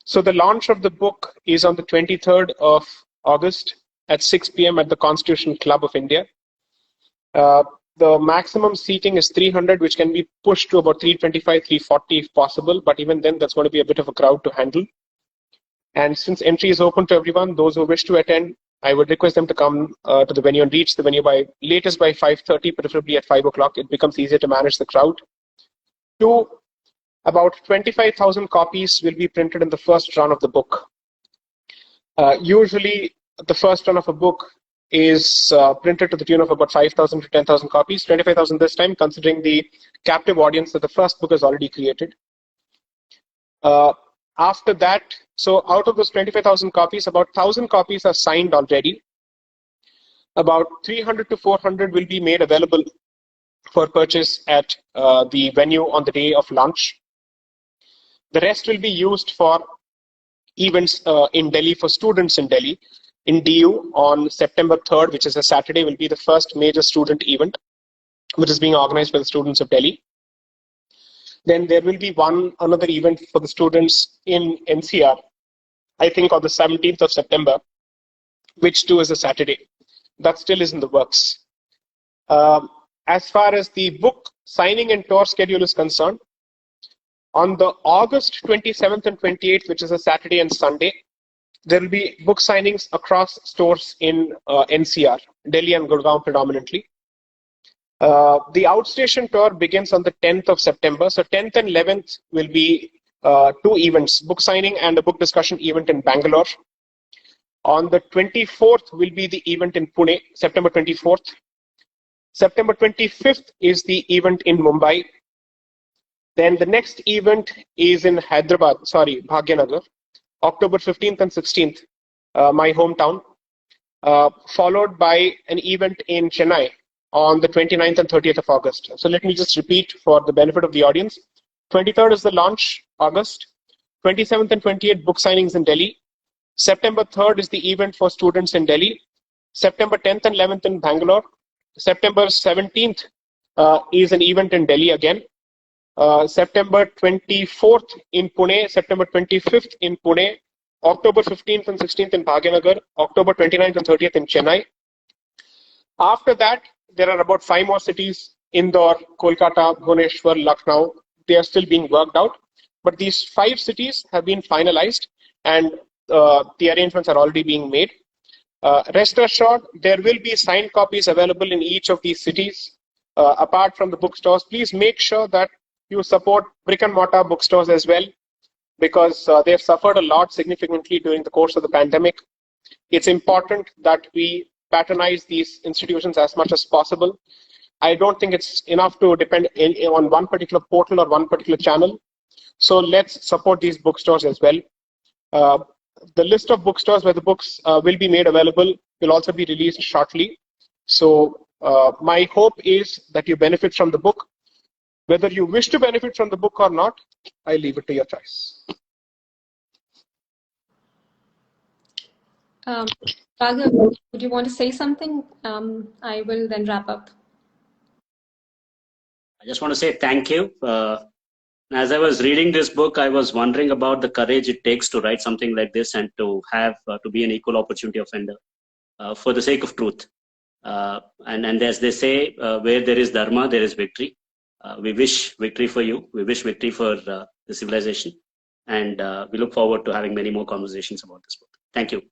So the launch of the book is on the 23rd of August at 6 p.m. at the Constitution Club of India. The maximum seating is 300, which can be pushed to about 325, 340 if possible. But even then, that's going to be a bit of a crowd to handle. And since entry is open to everyone, those who wish to attend, I would request them to come to the venue and reach the venue by latest by 5:30, preferably at 5 o'clock. It becomes easier to manage the crowd. About 25,000 copies will be printed in the first run of the book. Usually, the first run of a book is printed to the tune of about 5,000 to 10,000 copies, 25,000 this time, considering the captive audience that the first book has already created. After that, so out of those 25,000 copies, about 1,000 copies are signed already. About 300 to 400 will be made available for purchase at the venue on the day of launch. The rest will be used for events in Delhi for students in Delhi. In DU on September 3rd, which is a Saturday, will be the first major student event, which is being organized by the students of Delhi. Then there will be another event for the students in NCR, I think on the 17th of September, which too is a Saturday. That still is in the works. As far as the book signing and tour schedule is concerned, on the August 27th and 28th, which is a Saturday and Sunday, there will be book signings across stores in NCR, Delhi and Gurgaon predominantly. The outstation tour begins on the 10th of September. So 10th and 11th will be two events, book signing and a book discussion event in Bangalore. On the 24th will be the event in Pune, September 24th. September 25th is the event in Mumbai. Then the next event is in Bhagyanagar, October 15th and 16th, my hometown, followed by an event in Chennai on the 29th and 30th of August. So let me just repeat for the benefit of the audience. 23rd is the launch, August. 27th and 28th, book signings in Delhi. September 3rd is the event for students in Delhi. September 10th and 11th in Bangalore. September 17th is an event in Delhi again. September 24th in Pune, September 25th in Pune, October 15th and 16th in Bhagyanagar, October 29th and 30th in Chennai. After that, there are about 5 more cities, Indore, Kolkata, Bhubaneswar, Lucknow. They are still being worked out. But these 5 cities have been finalized and the arrangements are already being made. Rest assured, there will be signed copies available in each of these cities. Apart from the bookstores, please make sure that you support brick and mortar bookstores as well, because they've suffered a lot significantly during the course of the pandemic. It's important that we patronize these institutions as much as possible. I don't think it's enough to depend on one particular portal or one particular channel. So let's support these bookstores as well. The list of bookstores where the books will be made available will also be released shortly. So my hope is that you benefit from the book. Whether you wish to benefit from the book or not, I leave it to your choice. Raghav, would you want to say something? I will then wrap up. I just want to say thank you. As I was reading this book, I was wondering about the courage it takes to write something like this and to have to be an equal opportunity offender for the sake of truth. And as they say, where there is dharma, there is victory. We wish victory for you. We wish victory for the civilization. And we look forward to having many more conversations about this book. Thank you.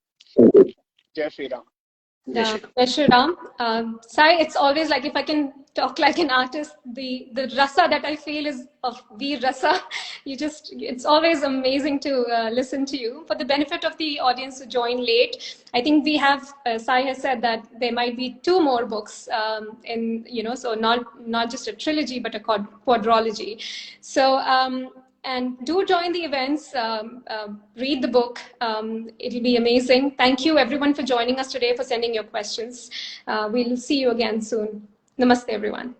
Jai Shri Ram. Jai Shri Ram. Sai, it's always like, if I can talk like an artist, the rasa that I feel is of Veer Rasa. It's always amazing to listen to you. For the benefit of the audience who joined late, I think we have, Sai has said that there might be 2 more books so not just a trilogy, but a quadrology. So, and do join the events, read the book. It'll be amazing. Thank you everyone for joining us today, for sending your questions. We'll see you again soon. Namaste everyone.